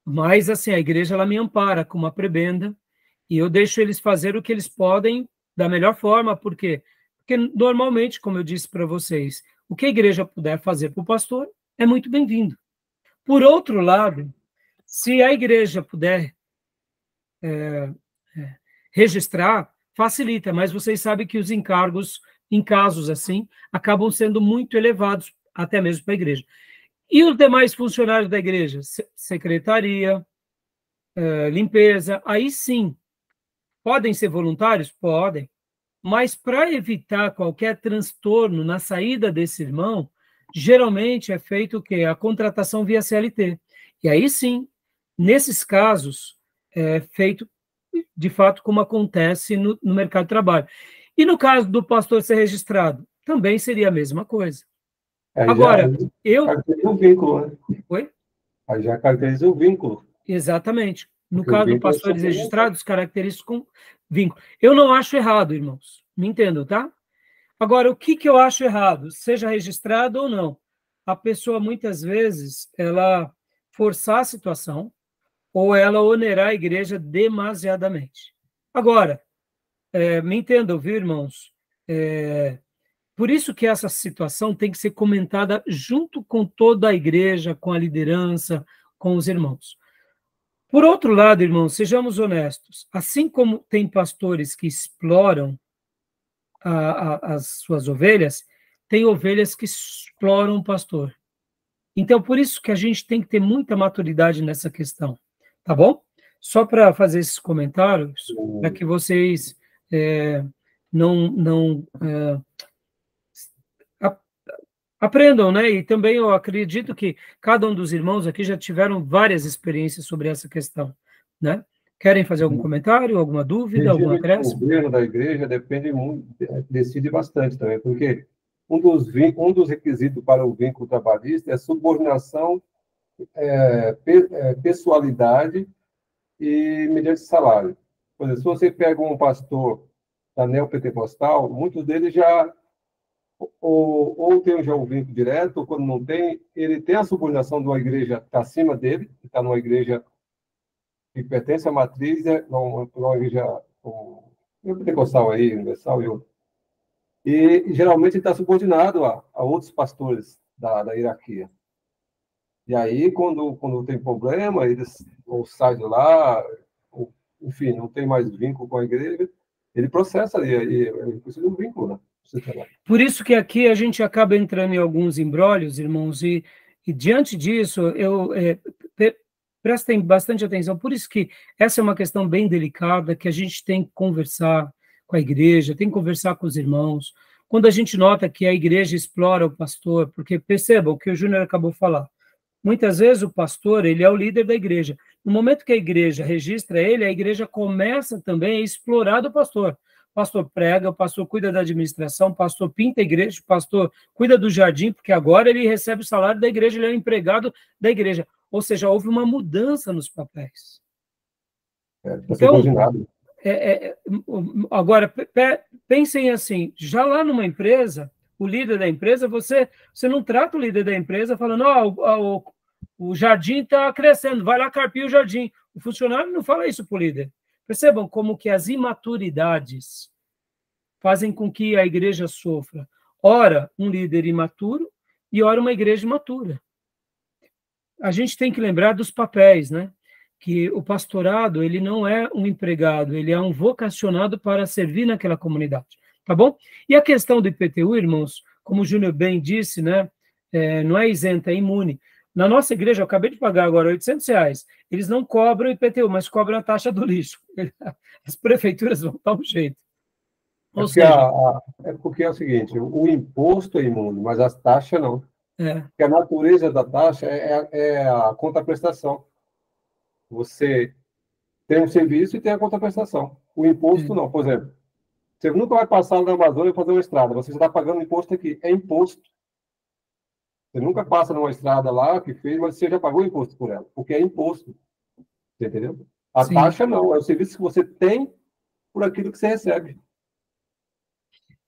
Mas, assim, a igreja ela me ampara com uma prebenda e eu deixo eles fazer o que eles podem da melhor forma. Por quê? Porque, normalmente, como eu disse para vocês, o que a igreja puder fazer para o pastor é muito bem-vindo. Por outro lado, se a igreja puder registrar, facilita, mas vocês sabem que os encargos, em casos assim, acabam sendo muito elevados, até mesmo para a igreja. E os demais funcionários da igreja? Secretaria, limpeza, aí sim, podem ser voluntários? Podem, mas para evitar qualquer transtorno na saída desse irmão, geralmente é feito o quê? A contratação via CLT. E aí sim, nesses casos, é feito de fato como acontece no mercado de trabalho. E no caso do pastor ser registrado, também seria a mesma coisa. Agora, caracteriza o vínculo, né? Oi? Aí já caracteriza o vínculo. Exatamente. No Porque caso do pastores registrados, caracteriza com vínculo. Eu não acho errado, irmãos. Me entendam, tá? Agora, o que eu acho errado? Seja registrado ou não. A pessoa, muitas vezes, ela forçar a situação, ou ela onerar a igreja demasiadamente. Agora, me entendam, viu, irmãos? Por isso que essa situação tem que ser comentada junto com toda a igreja, com a liderança, com os irmãos. Por outro lado, irmãos, sejamos honestos. Assim como tem pastores que exploram as suas ovelhas, tem ovelhas que exploram o pastor. Então, por isso que a gente tem que ter muita maturidade nessa questão, tá bom? Só para fazer esses comentários, para que vocês aprendam, né? E também eu acredito que cada um dos irmãos aqui já tiveram várias experiências sobre essa questão, né? Querem fazer algum comentário, alguma dúvida, alguma pressa? O governo da igreja depende muito, decide bastante também, porque um dos requisitos para o vínculo trabalhista é subordinação, pessoalidade e mediante salário. Por exemplo, se você pega um pastor da neopentecostal, muitos deles já ou tem já um vínculo direto, ou quando não tem, ele tem a subordinação de uma igreja que está acima dele, que está numa igreja que pertence à matriz, uma igreja pentecostal aí, universal e outra. E geralmente ele está subordinado a outros pastores da hierarquia. E aí, quando tem problema, eles ou saem de lá, ou, enfim, não tem mais vínculo com a igreja, ele processa ali, ele precisa de um vínculo, né? Por isso que aqui a gente acaba entrando em alguns embrólios, irmãos, e diante disso, prestem bastante atenção. Por isso que essa é uma questão bem delicada, que a gente tem que conversar com a igreja, tem que conversar com os irmãos. Quando a gente nota que a igreja explora o pastor, porque percebam o que o Júnior acabou de falar, muitas vezes o pastor, ele é o líder da igreja. No momento que a igreja registra ele, a igreja começa também a explorar do pastor. O pastor prega, o pastor cuida da administração, o pastor pinta a igreja, o pastor cuida do jardim, porque agora ele recebe o salário da igreja, ele é o empregado da igreja. Ou seja, houve uma mudança nos papéis. Então, agora, pensem assim, já lá numa empresa, o líder da empresa, você não trata o líder da empresa falando, o jardim está crescendo, vai lá carpir o jardim. O funcionário não fala isso para o líder. Percebam como que as imaturidades fazem com que a igreja sofra. Ora, um líder imaturo e ora uma igreja imatura. A gente tem que lembrar dos papéis, né? Que o pastorado, ele não é um empregado, ele é um vocacionado para servir naquela comunidade, tá bom? E a questão do IPTU, irmãos, como o Júnior bem disse, né? Não é isenta, é imune. Na nossa igreja, eu acabei de pagar agora R$800, eles não cobram IPTU, mas cobram a taxa do lixo. As prefeituras vão dar um jeito. Ou seja... porque é o seguinte, o imposto é imune, mas as taxas não. Porque a natureza da taxa é a contraprestação. Você tem um serviço e tem a contraprestação. O imposto não. Por exemplo, você nunca vai passar na Amazônia e fazer uma estrada, você já está pagando imposto aqui. É imposto. Você nunca passa numa estrada lá que fez, mas você já pagou imposto por ela, porque é imposto. Você entendeu? A taxa não, é o serviço que você tem por aquilo que você recebe.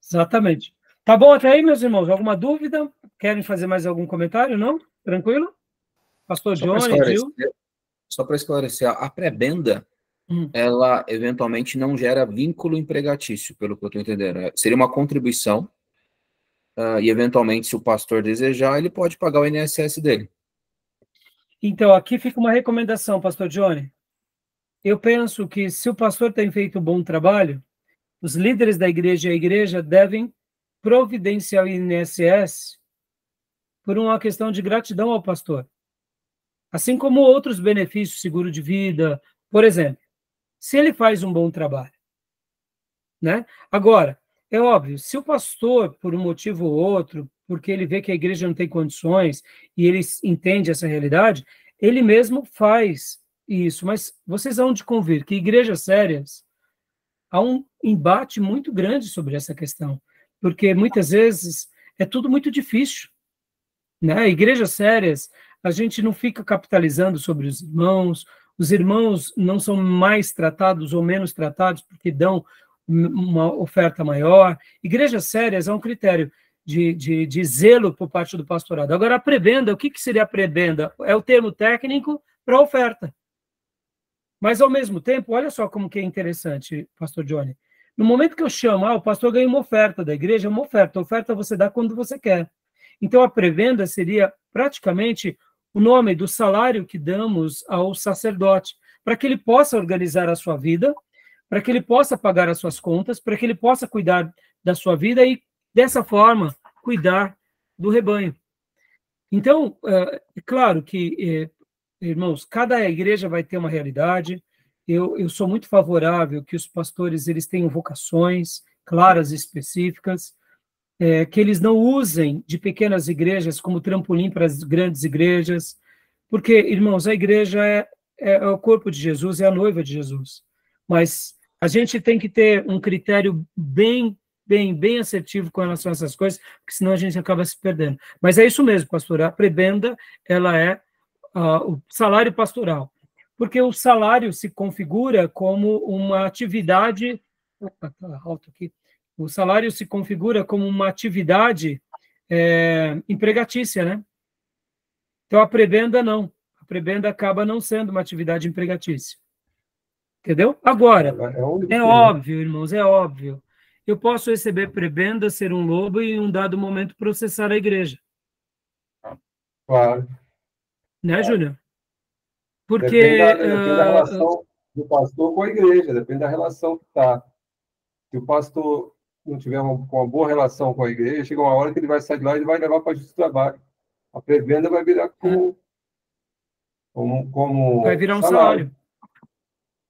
Exatamente. Tá bom até aí, meus irmãos? Alguma dúvida? Querem fazer mais algum comentário? Não? Tranquilo? Pastor Johnny, Gil? Só para esclarecer, a prebenda, ela eventualmente não gera vínculo empregatício, pelo que eu estou entendendo. Seria uma contribuição, e eventualmente, se o pastor desejar, ele pode pagar o INSS dele. Então, aqui fica uma recomendação, pastor Johnny. Eu penso que se o pastor tem feito um bom trabalho, os líderes da igreja e a igreja devem providenciar o INSS por uma questão de gratidão ao pastor. Assim como outros benefícios, seguro de vida, por exemplo, se ele faz um bom trabalho, né? Agora, é óbvio, se o pastor, por um motivo ou outro, porque ele vê que a igreja não tem condições e ele entende essa realidade, ele mesmo faz isso. Mas vocês vão de convir que igrejas sérias, há um embate muito grande sobre essa questão, porque muitas vezes é tudo muito difícil, né? Igrejas sérias, a gente não fica capitalizando sobre os irmãos não são mais tratados ou menos tratados porque dão uma oferta maior. Igrejas sérias é um critério. de zelo por parte do pastorado. Agora, a prebenda, o que seria a prebenda? É o termo técnico para oferta. Mas, ao mesmo tempo, olha só como que é interessante, pastor Johnny. No momento que eu chamo, o pastor ganha uma oferta da igreja, uma oferta. A oferta você dá quando você quer. Então, a prebenda seria praticamente o nome do salário que damos ao sacerdote, para que ele possa organizar a sua vida, para que ele possa pagar as suas contas, para que ele possa cuidar da sua vida e, dessa forma, cuidar do rebanho. Então, é claro que, irmãos, cada igreja vai ter uma realidade. Eu sou muito favorável que os pastores eles tenham vocações claras e específicas, que eles não usem de pequenas igrejas como trampolim para as grandes igrejas, porque, irmãos, a igreja é o corpo de Jesus, é a noiva de Jesus. Mas a gente tem que ter um critério bem assertivo com relação a essas coisas, porque senão a gente acaba se perdendo. Mas é isso mesmo, pastor, a prebenda, ela é o salário pastoral, porque o salário se configura como uma atividade... Opa, tá alto aqui. O salário se configura como uma atividade empregatícia, né? Então, a prebenda não. A prebenda acaba não sendo uma atividade empregatícia. Entendeu? Agora, é óbvio, irmãos, é óbvio. Eu posso receber prebenda, ser um lobo e, em um dado momento, processar a igreja. Claro. Né, Júnior? Porque... Depende da relação do pastor com a igreja, depende da relação que está. Se o pastor não tiver uma boa relação com a igreja, chega uma hora que ele vai sair de lá e ele vai levar para a justiça do trabalho. A prebenda vai virar como vai virar um salário.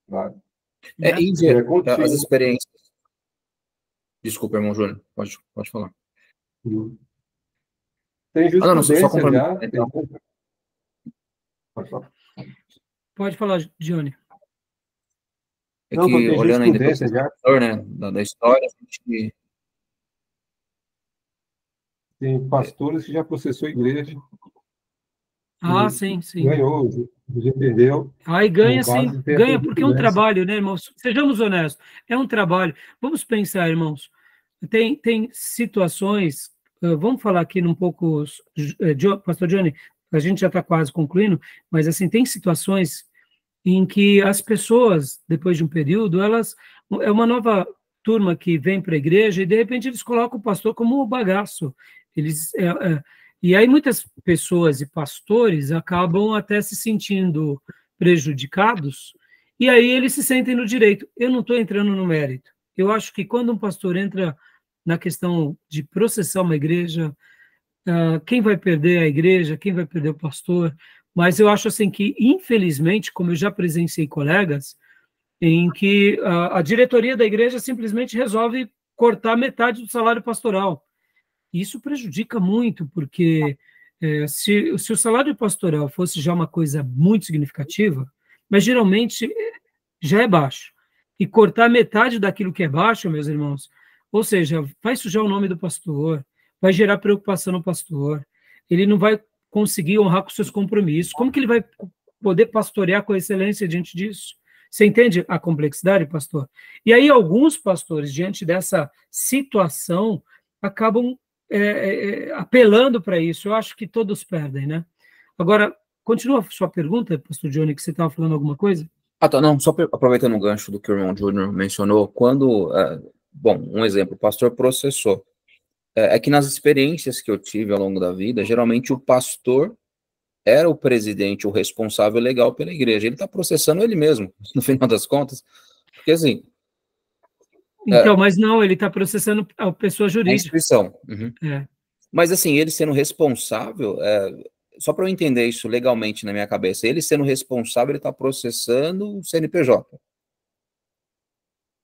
Claro. Índia, as experiências. Desculpa, irmão Júnior, pode falar. Tem jurisprudência só já. Então. Pode falar, Johnny. É que, olhando ainda para o professor, né, da história, a gente... Tem pastores que já processou a igreja. Sim. Ganhou, já perdeu. E ganha sim, ganha, porque é um trabalho, né, irmãos? Sejamos honestos, é um trabalho. Vamos pensar, irmãos, tem situações, vamos falar aqui um pouco, pastor Johnny, a gente já está quase concluindo, mas assim, tem situações em que as pessoas, depois de um período, é uma nova turma que vem para a igreja e, de repente, eles colocam o pastor como um bagaço. E aí muitas pessoas e pastores acabam até se sentindo prejudicados, e aí eles se sentem no direito. Eu não estou entrando no mérito. Eu acho que quando um pastor entra na questão de processar uma igreja, quem vai perder a igreja, quem vai perder o pastor, mas eu acho assim que, infelizmente, como eu já presenciei colegas, em que a diretoria da igreja simplesmente resolve cortar metade do salário pastoral. Isso prejudica muito, porque se o salário pastoral fosse já uma coisa muito significativa, mas geralmente já é baixo, e cortar metade daquilo que é baixo, meus irmãos, ou seja, vai sujar o nome do pastor, vai gerar preocupação no pastor, ele não vai conseguir honrar com seus compromissos. Como que ele vai poder pastorear com excelência diante disso? Você entende a complexidade, pastor? E aí alguns pastores, diante dessa situação, acabam apelando para isso. Eu acho que todos perdem, né? Agora, continua a sua pergunta, pastor Johnny, que você estava falando alguma coisa? Tá, não, só aproveitando o gancho do que o irmão Júnior mencionou, quando, um exemplo, o pastor processou. É que nas experiências que eu tive ao longo da vida, geralmente o pastor era o presidente, o responsável legal pela igreja. Ele está processando ele mesmo, no final das contas. Porque, assim... Então, mas não, ele está processando a pessoa jurídica. A instituição. Uhum. Mas, assim, ele sendo responsável... só para eu entender isso legalmente na minha cabeça, ele sendo responsável, ele está processando o CNPJ.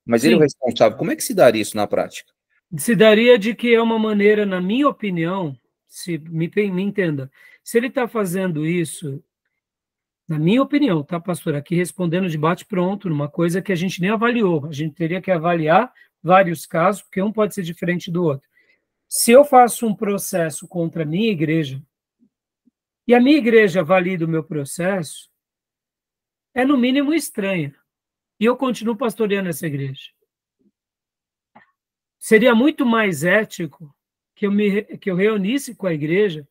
Mas ele é o responsável. Como é que se daria isso na prática? Se daria de que é uma maneira, na minha opinião, se me entenda, se ele está fazendo isso, na minha opinião, tá, pastor, aqui respondendo de bate-pronto, numa coisa que a gente nem avaliou, a gente teria que avaliar vários casos, porque um pode ser diferente do outro. Se eu faço um processo contra a minha igreja, e a minha igreja valida o meu processo, é no mínimo estranha, e eu continuo pastoreando essa igreja. Seria muito mais ético que eu reunisse com a igreja,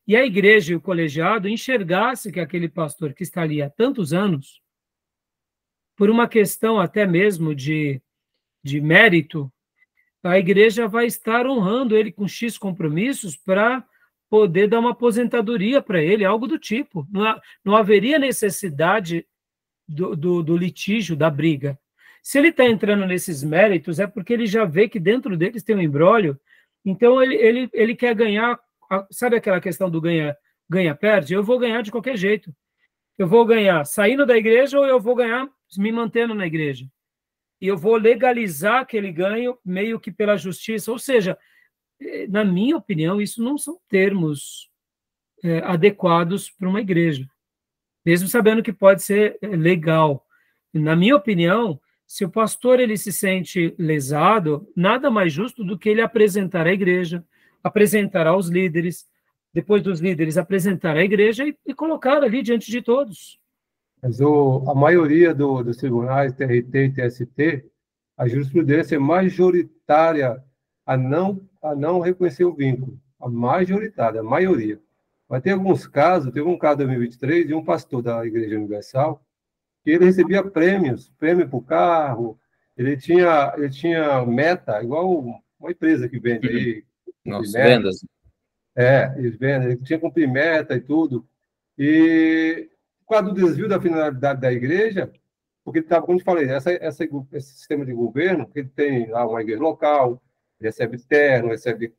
e a igreja e o colegiado enxergasse que aquele pastor que está ali há tantos anos, por uma questão até mesmo de mérito, a igreja vai estar honrando ele com X compromissos para poder dar uma aposentadoria para ele, algo do tipo. Não haveria necessidade do litígio, da briga. Se ele está entrando nesses méritos, é porque ele já vê que dentro deles tem um imbróglio, então ele quer ganhar, sabe aquela questão do ganha-perde? Eu vou ganhar de qualquer jeito. Eu vou ganhar saindo da igreja ou eu vou ganhar me mantendo na igreja. E eu vou legalizar aquele ganho meio que pela justiça. Ou seja, na minha opinião, isso não são termos adequados para uma igreja, mesmo sabendo que pode ser legal. Na minha opinião, se o pastor ele se sente lesado, nada mais justo do que ele apresentar a igreja, apresentar aos líderes, depois dos líderes apresentar a igreja e colocar ali diante de todos. Mas a maioria dos tribunais, TRT e TST, a jurisprudência é majoritária a não reconhecer o vínculo. A majoritária, a maioria. Mas tem alguns casos, teve um caso em 2023 de um pastor da Igreja Universal que ele recebia prêmio para o carro, ele tinha meta, igual uma empresa que vende aí. Nossa, vendas. Eles vendem, ele tinha que cumprir meta e tudo. E por causa do desvio da finalidade da igreja, porque ele estava, como eu te falei, esse sistema de governo, que ele tem lá uma igreja local, ele recebe terno, recebe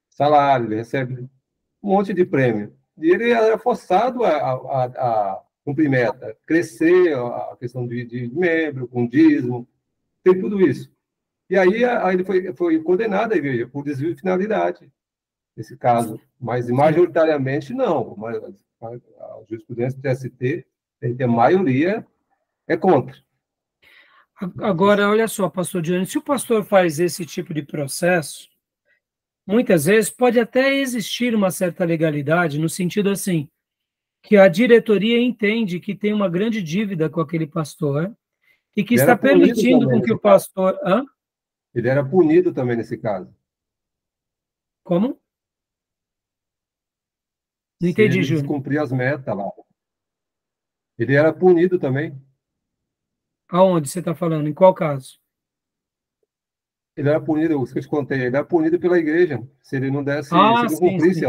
salário, ele recebe um monte de prêmio. E ele era forçado a cumprir meta, crescer, a questão de membro, com dízimo, tem tudo isso. E aí ele foi condenado à igreja por desvio de finalidade, nesse caso. Mas, majoritariamente, não. A jurisprudência do TST, a maioria é contra. Agora, olha só, pastor Dione, se o pastor faz esse tipo de processo, muitas vezes pode até existir uma certa legalidade, no sentido assim, que a diretoria entende que tem uma grande dívida com aquele pastor e que está permitindo com que o pastor... Ele era punido também nesse caso. Como? Não entendi, Júnior. Ele descumpria as metas lá. Ele era punido também. Aonde você está falando? Em qual caso? Ele era punido, isso que eu te contei, ele era punido pela igreja, se ele não desse, se ele não cumprisse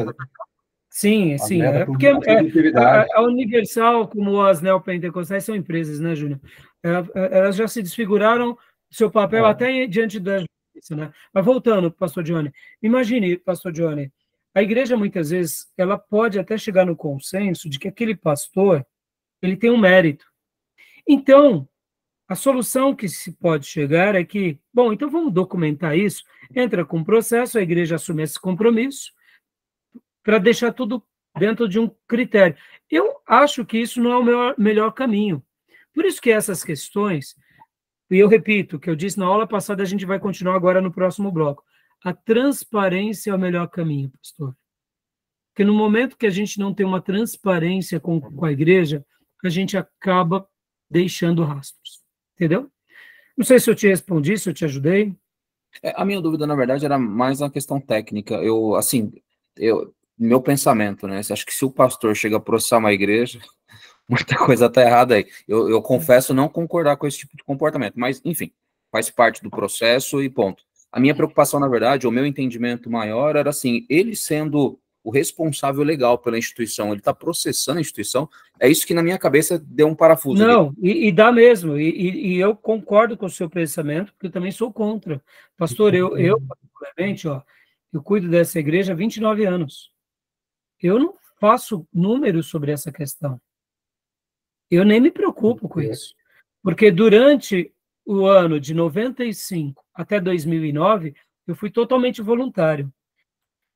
sim. É porque a Universal, como as neopentecostais, são empresas, né, Júnior? Elas já se desfiguraram seu papel até diante da justiça, né? Mas voltando, pastor Johnny, imagine, pastor Johnny, a igreja, muitas vezes, ela pode até chegar no consenso de que aquele pastor, ele tem um mérito. Então, a solução que se pode chegar é que, bom, então vamos documentar isso, entra com o processo, a igreja assume esse compromisso, para deixar tudo dentro de um critério. Eu acho que isso não é o melhor caminho. Por isso que essas questões, e eu repito, o que eu disse na aula passada, a gente vai continuar agora no próximo bloco. A transparência é o melhor caminho, pastor. Porque no momento que a gente não tem uma transparência com a igreja, a gente acaba deixando rastros. Entendeu? Não sei se eu te respondi, se eu te ajudei. A minha dúvida, na verdade, era mais uma questão técnica. Meu pensamento, né? Acho que se o pastor chega a processar uma igreja, muita coisa está errada aí. Eu confesso não concordar com esse tipo de comportamento, mas, enfim, faz parte do processo e ponto. A minha preocupação, na verdade, o meu entendimento maior era assim, ele sendo o responsável legal pela instituição, ele está processando a instituição, é isso que na minha cabeça deu um parafuso. Não, e dá mesmo, e eu concordo com o seu pensamento, porque eu também sou contra. Pastor, eu particularmente, eu cuido dessa igreja há 29 anos. Eu não faço números sobre essa questão. Eu nem me preocupo com isso. Porque durante o ano de 95 até 2009, eu fui totalmente voluntário.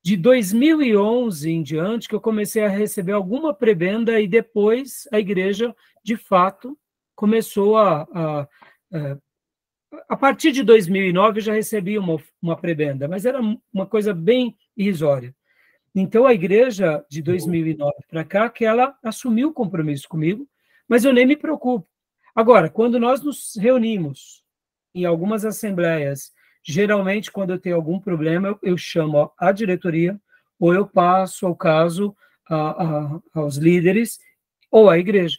De 2011 em diante, que eu comecei a receber alguma prebenda e depois a igreja, de fato, começou a partir de 2009 eu já recebi uma prebenda, mas era uma coisa bem irrisória. Então, a igreja de 2009 para cá, que ela assumiu o compromisso comigo, mas eu nem me preocupo. Agora, quando nós nos reunimos em algumas assembleias Geralmente, quando eu tenho algum problema, eu chamo a diretoria, ou eu passo o caso aos líderes, ou à igreja.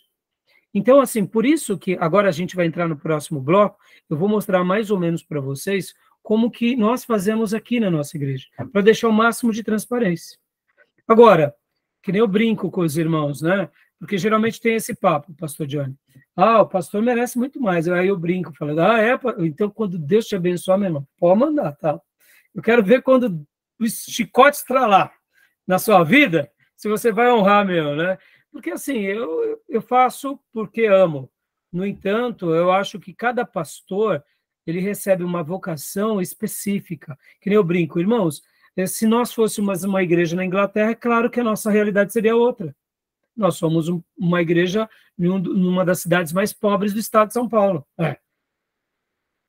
Então, assim, por isso que agora a gente vai entrar no próximo bloco, eu vou mostrar mais ou menos para vocês como que nós fazemos aqui na nossa igreja, para deixar o máximo de transparência. Agora, que nem eu brinco com os irmãos, né? Porque geralmente tem esse papo, pastor Johnny. O pastor merece muito mais. Aí eu brinco, falando, então quando Deus te abençoar, meu irmão, pode mandar, tá? Eu quero ver quando o chicote estralar na sua vida, se você vai honrar, né? Porque assim, eu faço porque amo. No entanto, eu acho que cada pastor, ele recebe uma vocação específica. Que nem eu brinco, irmãos, se nós fôssemos uma igreja na Inglaterra, é claro que a nossa realidade seria outra. Nós somos uma igreja numa das cidades mais pobres do estado de São Paulo.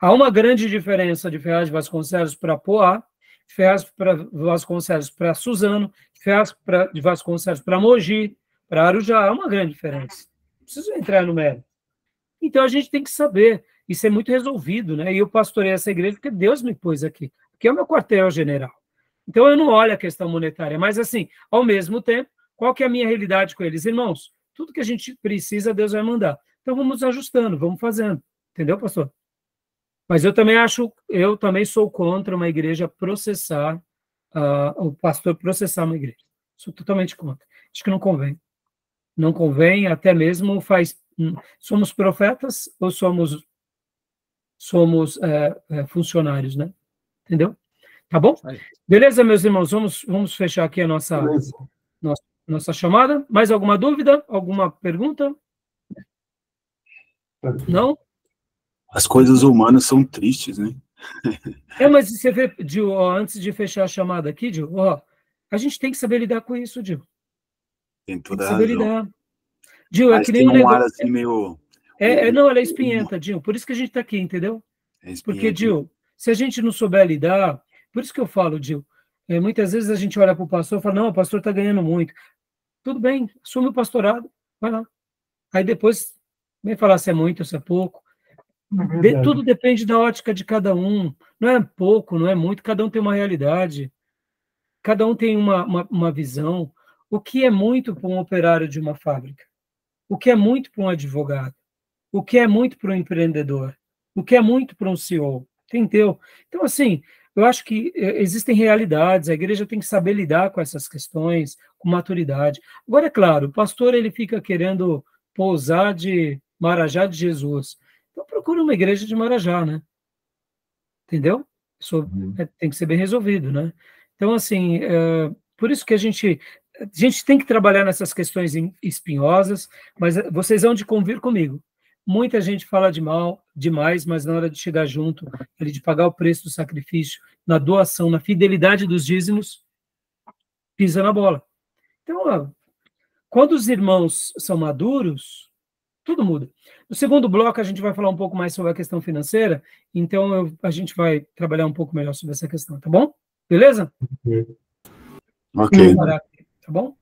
Há uma grande diferença de Ferraz de Vasconcelos para Poá, de Ferraz de Vasconcelos para Suzano, de Ferraz de Vasconcelos para Mogi, para Arujá. Há uma grande diferença. Não preciso entrar no mérito. Então, a gente tem que saber. Isso é muito resolvido, né? E eu pastorei essa igreja porque Deus me pôs aqui, porque é o meu quartel-general. Então, eu não olho a questão monetária, mas, assim, ao mesmo tempo, qual que é a minha realidade com eles? Irmãos, tudo que a gente precisa, Deus vai mandar. Então, vamos ajustando, vamos fazendo. Entendeu, pastor? Mas eu também sou contra uma igreja processar, o pastor processar uma igreja. Sou totalmente contra. Acho que não convém. Não convém, até mesmo somos profetas ou somos funcionários, né? Entendeu? Tá bom? Beleza, meus irmãos? Vamos fechar aqui a nossa chamada. Mais alguma dúvida? Alguma pergunta? Não? As coisas humanas são tristes, né? Mas você vê, Gil, antes de fechar a chamada aqui, Gil, a gente tem que saber lidar com isso, Gil. Tem toda a razão. Saber lidar. Gil, mas tem um ar assim meio... Não, ela é espinhenta, Gil. Por isso que a gente está aqui, entendeu? Porque, Gil, se a gente não souber lidar... Por isso que eu falo, Gil, muitas vezes a gente olha para o pastor e fala, não, o pastor está ganhando muito. Tudo bem, assume o pastorado, vai lá. Aí depois, vem falar se é muito ou se é pouco. Tudo depende da ótica de cada um. Não é pouco, não é muito, cada um tem uma realidade. Cada um tem uma visão. O que é muito para um operário de uma fábrica? O que é muito para um advogado? O que é muito para um empreendedor? O que é muito para um CEO? Entendeu? Então, assim, eu acho que existem realidades, a igreja tem que saber lidar com essas questões, com maturidade. Agora, é claro, o pastor ele fica querendo pousar de Marajá de Jesus. Então, procura uma igreja de Marajá, né? Entendeu? Isso tem que ser bem resolvido, né? Então, assim, por isso que a gente tem que trabalhar nessas questões espinhosas, mas vocês vão de convir comigo. Muita gente fala demais, mas na hora de chegar junto, de pagar o preço do sacrifício, na doação, na fidelidade dos dízimos, pisa na bola. Então, quando os irmãos são maduros, tudo muda. No segundo bloco, a gente vai falar um pouco mais sobre a questão financeira, então a gente vai trabalhar um pouco melhor sobre essa questão, tá bom? Beleza? Ok. Tá bom?